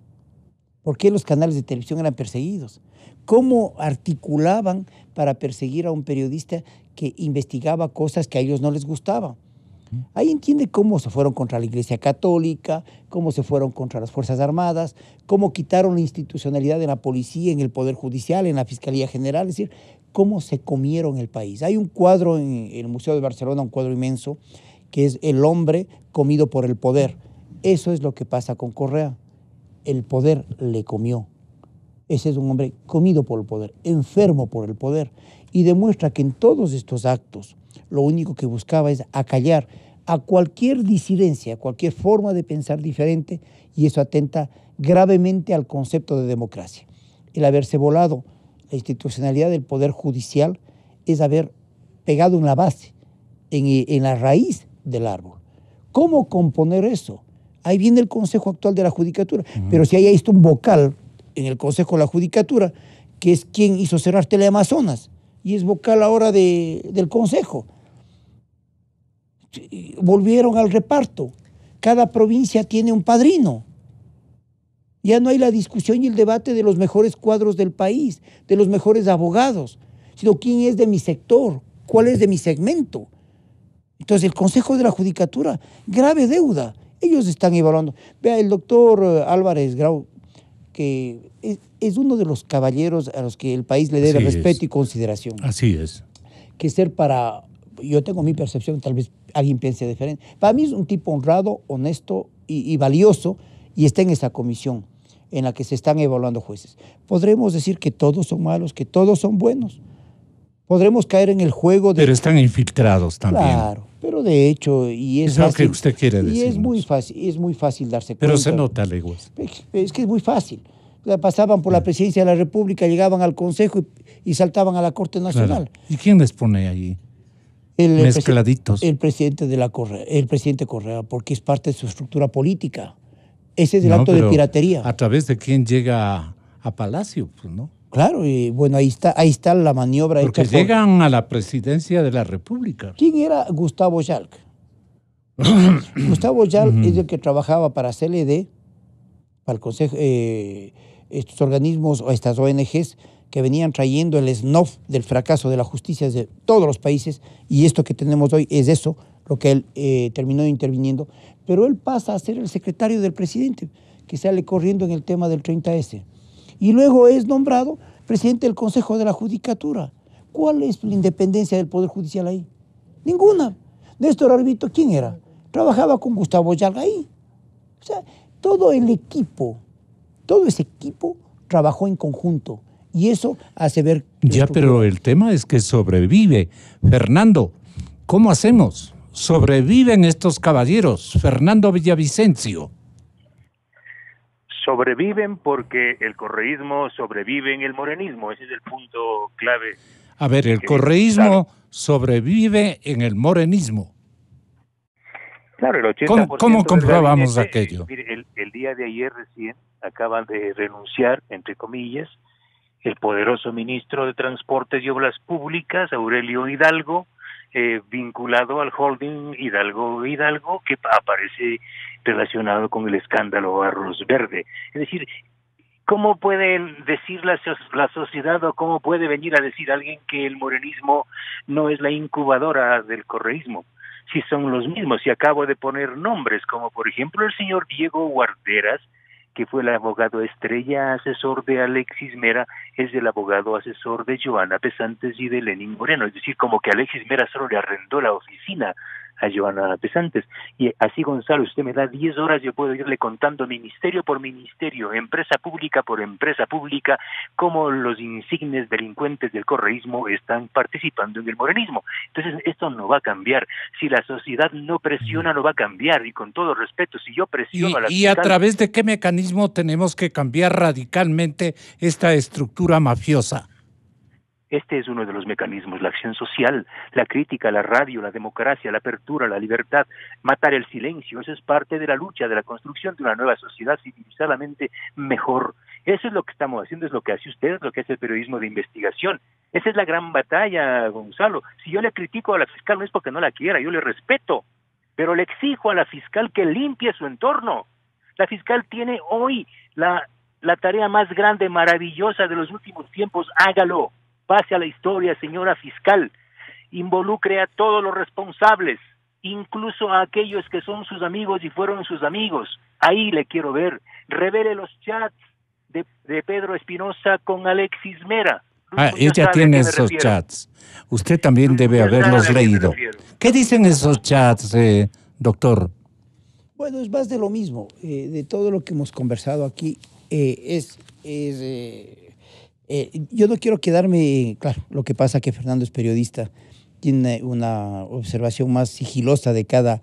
por qué los canales de televisión eran perseguidos, cómo articulaban para perseguir a un periodista que investigaba cosas que a ellos no les gustaban. Ahí entiende cómo se fueron contra la Iglesia Católica, cómo se fueron contra las Fuerzas Armadas, cómo quitaron la institucionalidad de la policía, en el Poder Judicial, en la Fiscalía General, es decir, cómo se comieron el país. Hay un cuadro en el Museo de Barcelona, un cuadro inmenso, que es El hombre comido por el poder. Eso es lo que pasa con Correa. El poder le comió. Ese es un hombre comido por el poder, enfermo por el poder, y demuestra que en todos estos actos lo único que buscaba es acallar a cualquier disidencia, a cualquier forma de pensar diferente, y eso atenta gravemente al concepto de democracia. El haberse volado la institucionalidad del Poder Judicial es haber pegado en la base, en la raíz del árbol. ¿Cómo componer eso? Ahí viene el Consejo actual de la Judicatura, pero si ahí está un vocal en el Consejo de la Judicatura, que es quien hizo cerrar Teleamazonas, y es vocal ahora del Consejo. Volvieron al reparto. Cada provincia tiene un padrino. Ya no hay la discusión y el debate de los mejores cuadros del país, de los mejores abogados, sino quién es de mi sector, cuál es de mi segmento. Entonces el Consejo de la Judicatura, grave deuda. Ellos están evaluando. Vea, el doctor Álvarez Grau, que es uno de los caballeros a los que el país le debe respeto y consideración. Así es. Que ser yo tengo mi percepción, tal vez alguien piense diferente. Para mí es un tipo honrado, honesto y valioso, y está en esa comisión en la que se están evaluando jueces. ¿Podremos decir que todos son malos, que todos son buenos? ¿Podremos caer en el juego de... Pero están infiltrados también. Claro, pero de hecho... es lo que usted quiere decir. Y es muy fácil darse cuenta. Pero se nota, leguas. Es que es muy fácil. O sea, pasaban por la presidencia de la República, llegaban al Consejo y saltaban a la Corte Nacional. Claro. ¿Y quién les pone ahí? Mezcladitos. El presidente Correa, porque es parte de su estructura política. Ese es el acto de piratería. ¿A través de quién llega a Palacio? Pues, ¿no? Claro, y bueno, ahí está la maniobra. Porque llegan a la presidencia de la República. ¿Quién era Gustavo Yalc? Gustavo Yalc es el que trabajaba para CLD, para el Consejo, estos organismos o estas ONGs que venían trayendo el snuff del fracaso de la justicia de todos los países, y esto que tenemos hoy es eso, lo que él terminó interviniendo, pero él pasa a ser el secretario del presidente, que sale corriendo en el tema del 30S, y luego es nombrado presidente del Consejo de la Judicatura. ¿Cuál es la independencia del Poder Judicial ahí? Ninguna. Néstor Arbito, ¿quién era? Trabajaba con Gustavo Yalc ahí. O sea, todo ese equipo trabajó en conjunto, y eso hace ver... Ya, pero el tema es que sobrevive. Fernando, ¿cómo hacemos? Sobreviven estos caballeros. Fernando Villavicencio. Sobreviven porque el correísmo sobrevive en el morenismo. Ese es el punto clave. A ver, el correísmo sobrevive en el morenismo. Claro, el 80%. ¿Cómo comprobamos aquello? Mire, el día de ayer recién acaban de renunciar, entre comillas, el poderoso ministro de Transportes y Obras Públicas, Aurelio Hidalgo, vinculado al holding Hidalgo, que aparece relacionado con el escándalo Arroz Verde. Es decir, ¿cómo puede decir la sociedad o cómo puede venir a decir alguien que el morenismo no es la incubadora del correísmo? Si son los mismos, si acabo de poner nombres, como por ejemplo el señor Diego Guarderas, que fue el abogado estrella asesor de Alexis Mera, es el abogado asesor de Joana Pesantes y de Lenín Moreno. Es decir, como que Alexis Mera solo le arrendó la oficina a Joana Pesantes. Y así, Gonzalo, usted me da 10 horas, yo puedo irle contando ministerio por ministerio, empresa pública por empresa pública, cómo los insignes delincuentes del correísmo están participando en el morenismo. Entonces, esto no va a cambiar. Si la sociedad no presiona, no va a cambiar. Y con todo respeto, si yo presiono a la ¿Y a través de qué mecanismo tenemos que cambiar radicalmente esta estructura mafiosa? Este es uno de los mecanismos, la acción social, la crítica, la radio, la democracia, la apertura, la libertad, matar el silencio. Eso es parte de la lucha, de la construcción de una nueva sociedad civilizadamente mejor. Eso es lo que estamos haciendo, es lo que hace usted, es lo que hace el periodismo de investigación. Esa es la gran batalla, Gonzalo. Si yo le critico a la fiscal no es porque no la quiera, yo le respeto, pero le exijo a la fiscal que limpie su entorno. La fiscal tiene hoy la tarea más grande, maravillosa de los últimos tiempos. Hágalo. Pase a la historia, señora fiscal, involucre a todos los responsables, incluso a aquellos que son sus amigos y fueron sus amigos. Ahí le quiero ver. Revele los chats de Pedro Espinosa con Alexis Mera. Ella tiene esos chats. Usted también debe haberlos leído. ¿Qué dicen esos chats, doctor? Bueno, es más de lo mismo. De todo lo que hemos conversado aquí, yo no quiero quedarme, claro, lo que pasa que Fernando es periodista, tiene una observación más sigilosa de cada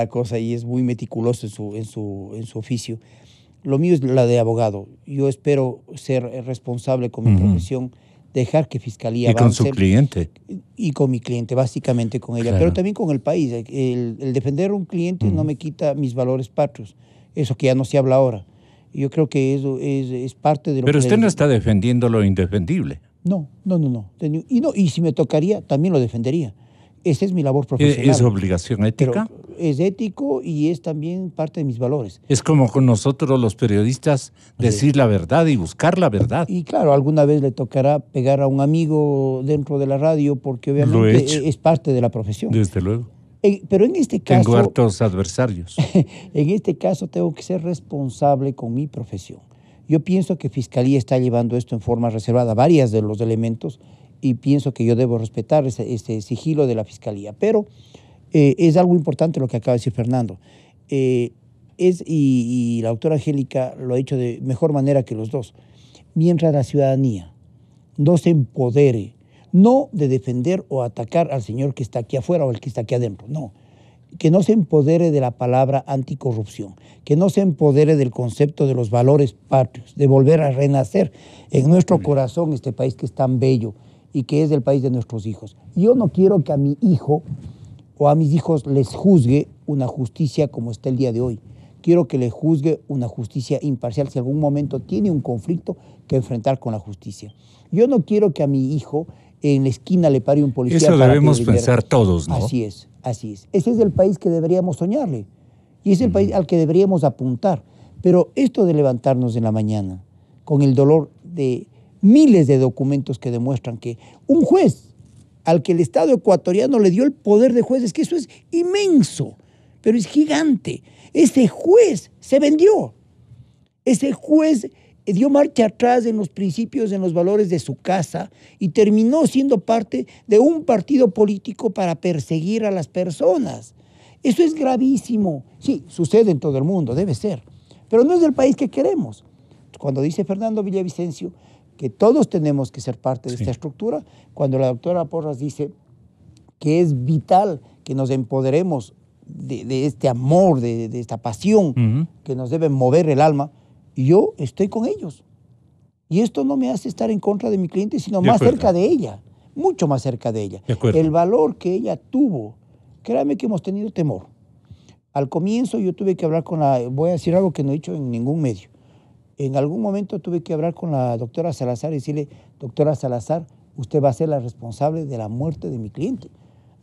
cosa y es muy meticuloso en su oficio. Lo mío es la de abogado. Yo espero ser responsable con mi profesión, dejar que Fiscalía avance. Y con su cliente. Y con mi cliente, básicamente con ella, pero también con el país. El defender a un cliente no me quita mis valores patrios, eso que ya no se habla ahora. Yo creo que eso es parte de lo que... Pero usted no está defendiendo lo indefendible. No. Y si me tocaría, también lo defendería. Esa es mi labor profesional. ¿Es obligación ética? Pero es ético y es también parte de mis valores. Es como con nosotros los periodistas decir la verdad y buscar la verdad. Y claro, alguna vez le tocará pegar a un amigo dentro de la radio porque obviamente es parte de la profesión. Desde luego. Pero en este caso... Tengo hartos adversarios. En este caso tengo que ser responsable con mi profesión. Yo pienso que Fiscalía está llevando esto en forma reservada, varios de los elementos, y pienso que yo debo respetar ese sigilo de la Fiscalía. Pero es algo importante lo que acaba de decir Fernando. Y la doctora Angélica lo ha dicho de mejor manera que los dos. Mientras la ciudadanía no se empodere, no de defender o atacar al señor que está aquí afuera o el que está aquí adentro, no. Que no se empodere de la palabra anticorrupción, que no se empodere del concepto de los valores patrios, de volver a renacer en nuestro corazón este país que es tan bello y que es el país de nuestros hijos. Yo no quiero que a mi hijo o a mis hijos les juzgue una justicia como está el día de hoy. Quiero que le juzgue una justicia imparcial si algún momento tiene un conflicto que enfrentar con la justicia. Yo no quiero que a mi hijo en la esquina le pare un policía. Eso debemos pensar todos, ¿no? Así es. Ese es el país que deberíamos soñarle y es el país al que deberíamos apuntar. Pero esto de levantarnos en la mañana con el dolor de miles de documentos que demuestran que un juez al que el Estado ecuatoriano le dio el poder de juez, es que eso es inmenso, pero es gigante. Ese juez se vendió. Ese juez dio marcha atrás en los principios, en los valores de su casa y terminó siendo parte de un partido político para perseguir a las personas. Eso es gravísimo. Sí, sucede en todo el mundo, debe ser, pero no es el país que queremos. Cuando dice Fernando Villavicencio que todos tenemos que ser parte de esta estructura, cuando la doctora Porras dice que es vital que nos empoderemos de este amor, de esta pasión que nos debe mover el alma, yo estoy con ellos. Y esto no me hace estar en contra de mi cliente, sino más cerca de ella, mucho más cerca de ella. El valor que ella tuvo, créame que hemos tenido temor. Al comienzo yo tuve que hablar voy a decir algo que no he dicho en ningún medio. En algún momento tuve que hablar con la doctora Salazar y decirle, doctora Salazar, usted va a ser la responsable de la muerte de mi cliente.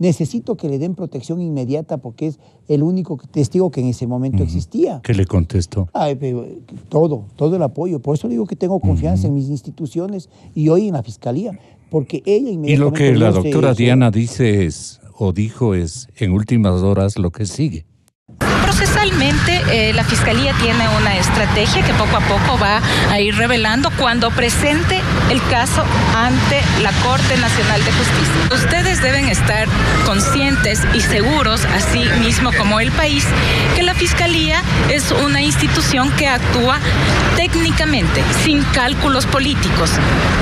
Necesito que le den protección inmediata porque es el único testigo que en ese momento existía. ¿Qué le contestó? Todo el apoyo. Por eso digo que tengo confianza en mis instituciones y hoy en la Fiscalía, porque ella inmediatamente... Y lo que la doctora Diana dice dijo es, en últimas horas, lo que sigue. Procesalmente, la Fiscalía tiene una estrategia que poco a poco va a ir revelando cuando presente el caso ante la Corte Nacional de Justicia. Ustedes deben estar conscientes y seguros, así mismo como el país, que la Fiscalía es una institución que actúa técnicamente, sin cálculos políticos.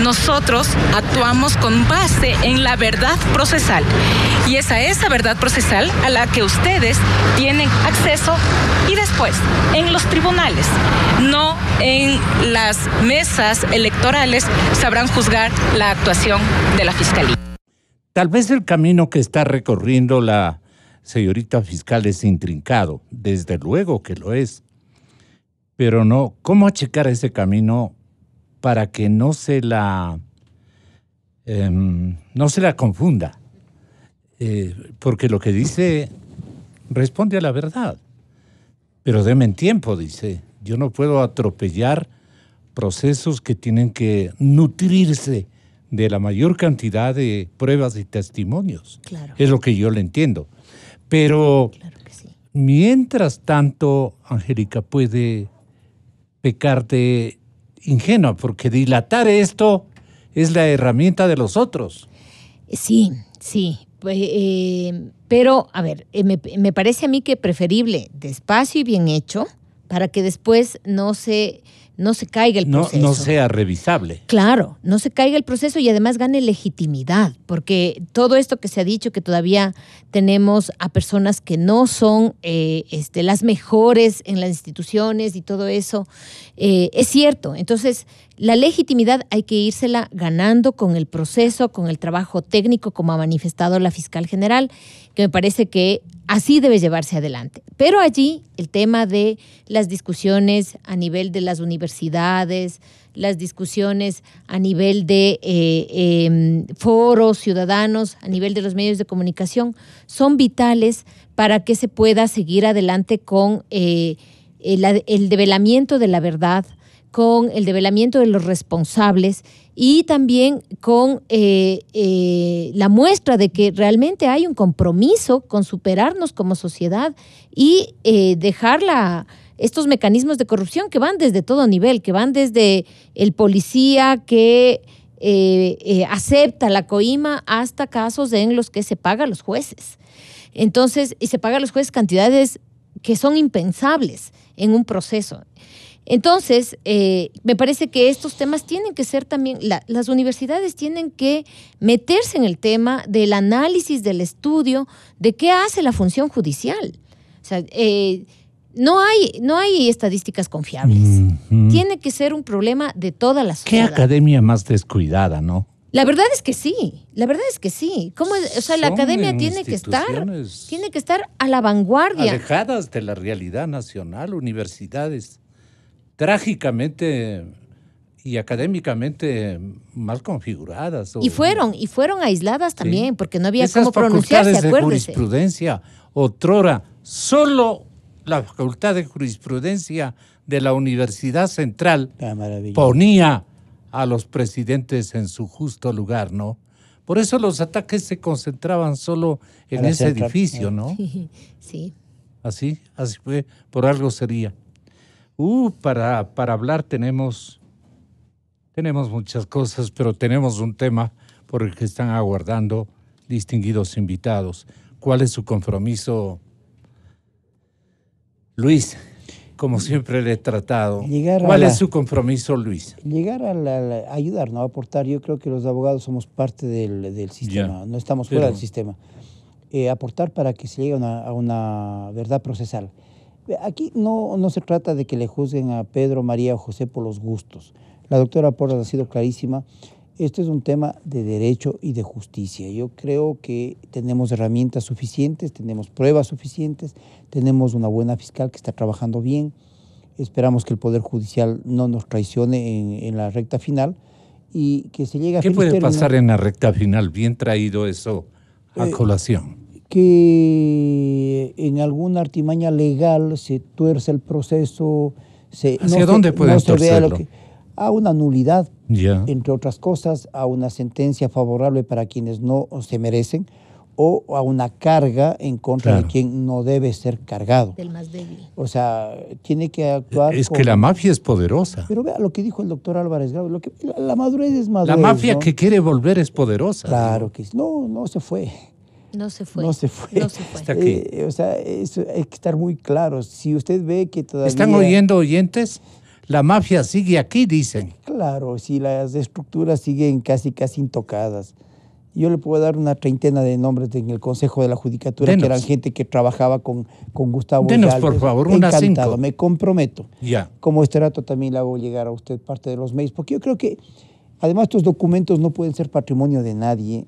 Nosotros actuamos con base en la verdad procesal y es a esa verdad procesal a la que ustedes tienen acceso y después en los tribunales, no en las mesas electorales, sabrán juzgar la actuación de la Fiscalía. Tal vez el camino que está recorriendo la señorita fiscal es intrincado, desde luego que lo es, pero no, ¿cómo achicar ese camino para que no se la confunda? Porque lo que dice responde a la verdad. Pero denme tiempo, dice. Yo no puedo atropellar procesos que tienen que nutrirse de la mayor cantidad de pruebas y testimonios. Claro. Es lo que yo le entiendo. Pero claro que sí. Mientras tanto, Angélica puede pecar de ingenua, porque dilatar esto es la herramienta de los otros. Sí. Pero, a ver, me parece a mí que preferible despacio y bien hecho para que después no se caiga el proceso. No sea revisable. Claro, no se caiga el proceso y además gane legitimidad, porque todo esto que se ha dicho, que todavía tenemos a personas que no son las mejores en las instituciones y todo eso, es cierto. Entonces, la legitimidad hay que írsela ganando con el proceso, con el trabajo técnico, como ha manifestado la fiscal general, que me parece que así debe llevarse adelante. Pero allí el tema de las discusiones a nivel de las universidades, las discusiones a nivel de foros ciudadanos, a nivel de los medios de comunicación, son vitales para que se pueda seguir adelante con el develamiento de la verdad, con el develamiento de los responsables y también con la muestra de que realmente hay un compromiso con superarnos como sociedad y dejar estos mecanismos de corrupción que van desde todo nivel, que van desde el policía que acepta la coima hasta casos en los que se paga a los jueces. Entonces, y se paga a los jueces cantidades que son impensables en un proceso. Entonces, me parece que estos temas tienen que ser también, las universidades tienen que meterse en el tema del análisis, del estudio, de qué hace la función judicial. O sea, no hay estadísticas confiables. Tiene que ser un problema de toda la sociedad. Qué academia más descuidada, ¿no? La verdad es que sí. ¿Cómo es? O sea, la academia tiene que estar a la vanguardia. Alejadas de la realidad nacional, universidades trágicamente y académicamente mal configuradas. Y fueron aisladas también, porque no había cómo pronunciarse, acuérdese. De jurisprudencia, otrora, solo la Facultad de Jurisprudencia de la Universidad Central ponía a los presidentes en su justo lugar, ¿no? Por eso los ataques se concentraban solo en ese edificio, ¿no? Sí. Así fue, por algo sería. Para hablar tenemos muchas cosas, pero tenemos un tema por el que están aguardando distinguidos invitados. ¿Cuál es su compromiso, Luis? Como siempre le he tratado. ¿Cuál es su compromiso, Luis? Llegar a ayudar, ¿no? A aportar. Yo creo que los abogados somos parte del sistema, no estamos fuera del sistema. Aportar para que se llegue a una verdad procesal. Aquí no se trata de que le juzguen a Pedro, María o José por los gustos. La doctora Porras ha sido clarísima. Esto es un tema de derecho y de justicia. Yo creo que tenemos herramientas suficientes, tenemos pruebas suficientes, tenemos una buena fiscal que está trabajando bien. Esperamos que el Poder Judicial no nos traicione en la recta final y que se llegue a... ¿Qué puede pasar en la recta final? Bien traído eso a colación. Que en alguna artimaña legal se tuerce el proceso. ¿Hacia dónde pueden torcerlo? A una nulidad, ya, entre otras cosas, a una sentencia favorable para quienes no se merecen, o a una carga en contra de quien no debe ser cargado. Del más débil. O sea, tiene que actuar... Es que la mafia es poderosa. Pero vea lo que dijo el doctor Álvarez Grau, la madurez es madurez. La mafia, ¿no?, que quiere volver es poderosa. Claro, ¿no? Que no se fue. No se fue. No se fue. No se fue. Está aquí. O sea, eso hay que estar muy claro. Si usted ve que todavía... ¿Están oyendo, oyentes? La mafia sigue aquí, dicen. Claro, si las estructuras siguen casi intocadas. Yo le puedo dar una treintena de nombres en el Consejo de la Judicatura, que eran gente que trabajaba con Gustavo Denos, Galvez. por favor, unas 5. Me comprometo. Ya. Como este rato también le hago llegar a usted parte de los mails, porque yo creo que, además, estos documentos no pueden ser patrimonio de nadie,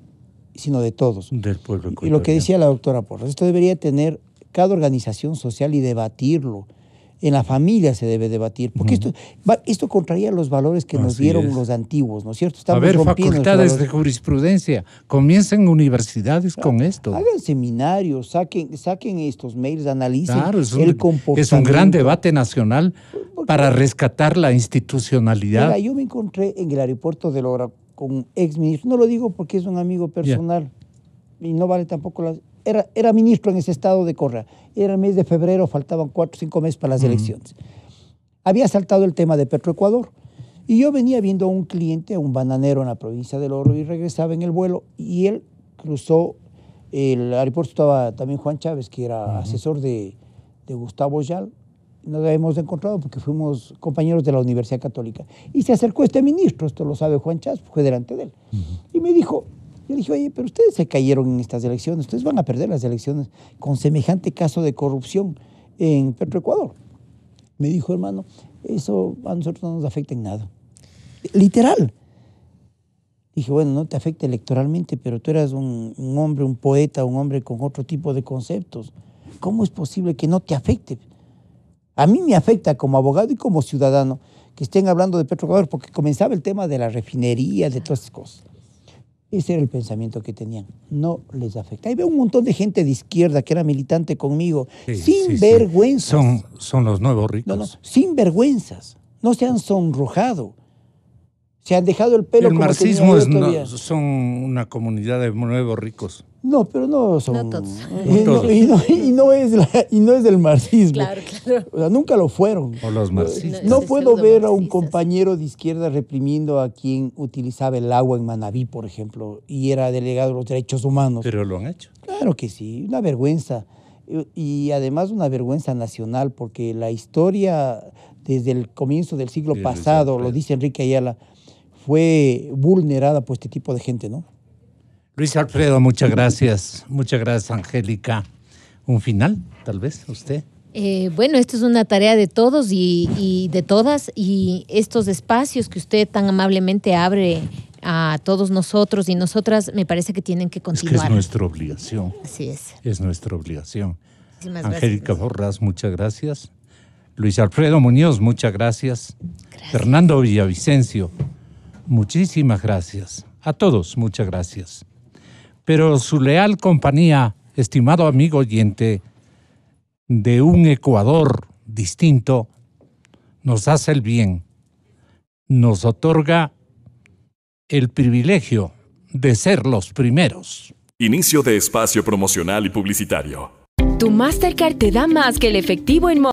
sino de todos. Del pueblo. Y lo que decía la doctora Porras, esto debería tener cada organización social y debatirlo. En la familia se debe debatir, porque esto contraría los valores que nos dieron los antiguos, ¿no es cierto? Estamos rompiendo facultades de jurisprudencia, comiencen universidades con esto. Hagan seminarios, saquen estos mails, analicen el comportamiento. Es un gran debate nacional para rescatar la institucionalidad. Mira, yo me encontré en el aeropuerto de Lora con un exministro, no lo digo porque es un amigo personal, y no vale tampoco las... Era ministro en ese estado de Correa. Era el mes de febrero, faltaban 4 o 5 meses para las elecciones. Había saltado el tema de Petroecuador. Y yo venía viendo a un cliente, a un bananero en la provincia del Oro, y regresaba en el vuelo. Y él cruzó el aeropuerto. Estaba también Juan Chávez, que era asesor de Gustavo Yal. Nos habíamos encontrado porque fuimos compañeros de la Universidad Católica. Y se acercó este ministro, esto lo sabe Juan Chávez, fue delante de él. Y me dijo... Yo le dije, oye, pero ustedes se cayeron en estas elecciones, ustedes van a perder las elecciones con semejante caso de corrupción en Petroecuador. Me dijo, hermano, eso a nosotros no nos afecta en nada. Literal. Dije, bueno, no te afecta electoralmente, pero tú eras un hombre, un poeta, un hombre con otro tipo de conceptos. ¿Cómo es posible que no te afecte? A mí me afecta como abogado y como ciudadano que estén hablando de Petroecuador, porque comenzaba el tema de la refinería, de todas esas cosas. Ese era el pensamiento que tenían. No les afecta. Ahí veo un montón de gente de izquierda que era militante conmigo. Sin vergüenzas. Son los nuevos ricos. No, sin vergüenzas. No se han sonrojado. Se han dejado el pelo como marxismo son una comunidad de nuevos ricos. No, pero no son... No todos. Y no es del marxismo. Claro. O sea, nunca lo fueron. O los marxistas. No puedo ver a un compañero de izquierda reprimiendo a quien utilizaba el agua en Manabí, por ejemplo, y era delegado de los derechos humanos. Pero lo han hecho. Claro que sí, una vergüenza. Y además una vergüenza nacional, porque la historia desde el comienzo del siglo pasado, lo dice Enrique Ayala, fue vulnerada por este tipo de gente, ¿no? Luis Alfredo, muchas gracias. Muchas gracias, Angélica. ¿Un final, tal vez, usted? Bueno, esto es una tarea de todos y de todas, y estos espacios que usted tan amablemente abre a todos nosotros y nosotras, me parece que tienen que continuar. Es que es nuestra obligación. Así es. Es nuestra obligación. Muchísimas Angélica gracias. Porras, muchas gracias. Luis Alfredo Muñoz, muchas gracias. Fernando Villavicencio, muchísimas gracias. A todos, muchas gracias. Pero su leal compañía, estimado amigo oyente, de un Ecuador distinto, nos hace el bien, nos otorga el privilegio de ser los primeros. Inicio de espacio promocional y publicitario. Tu Mastercard te da más que el efectivo en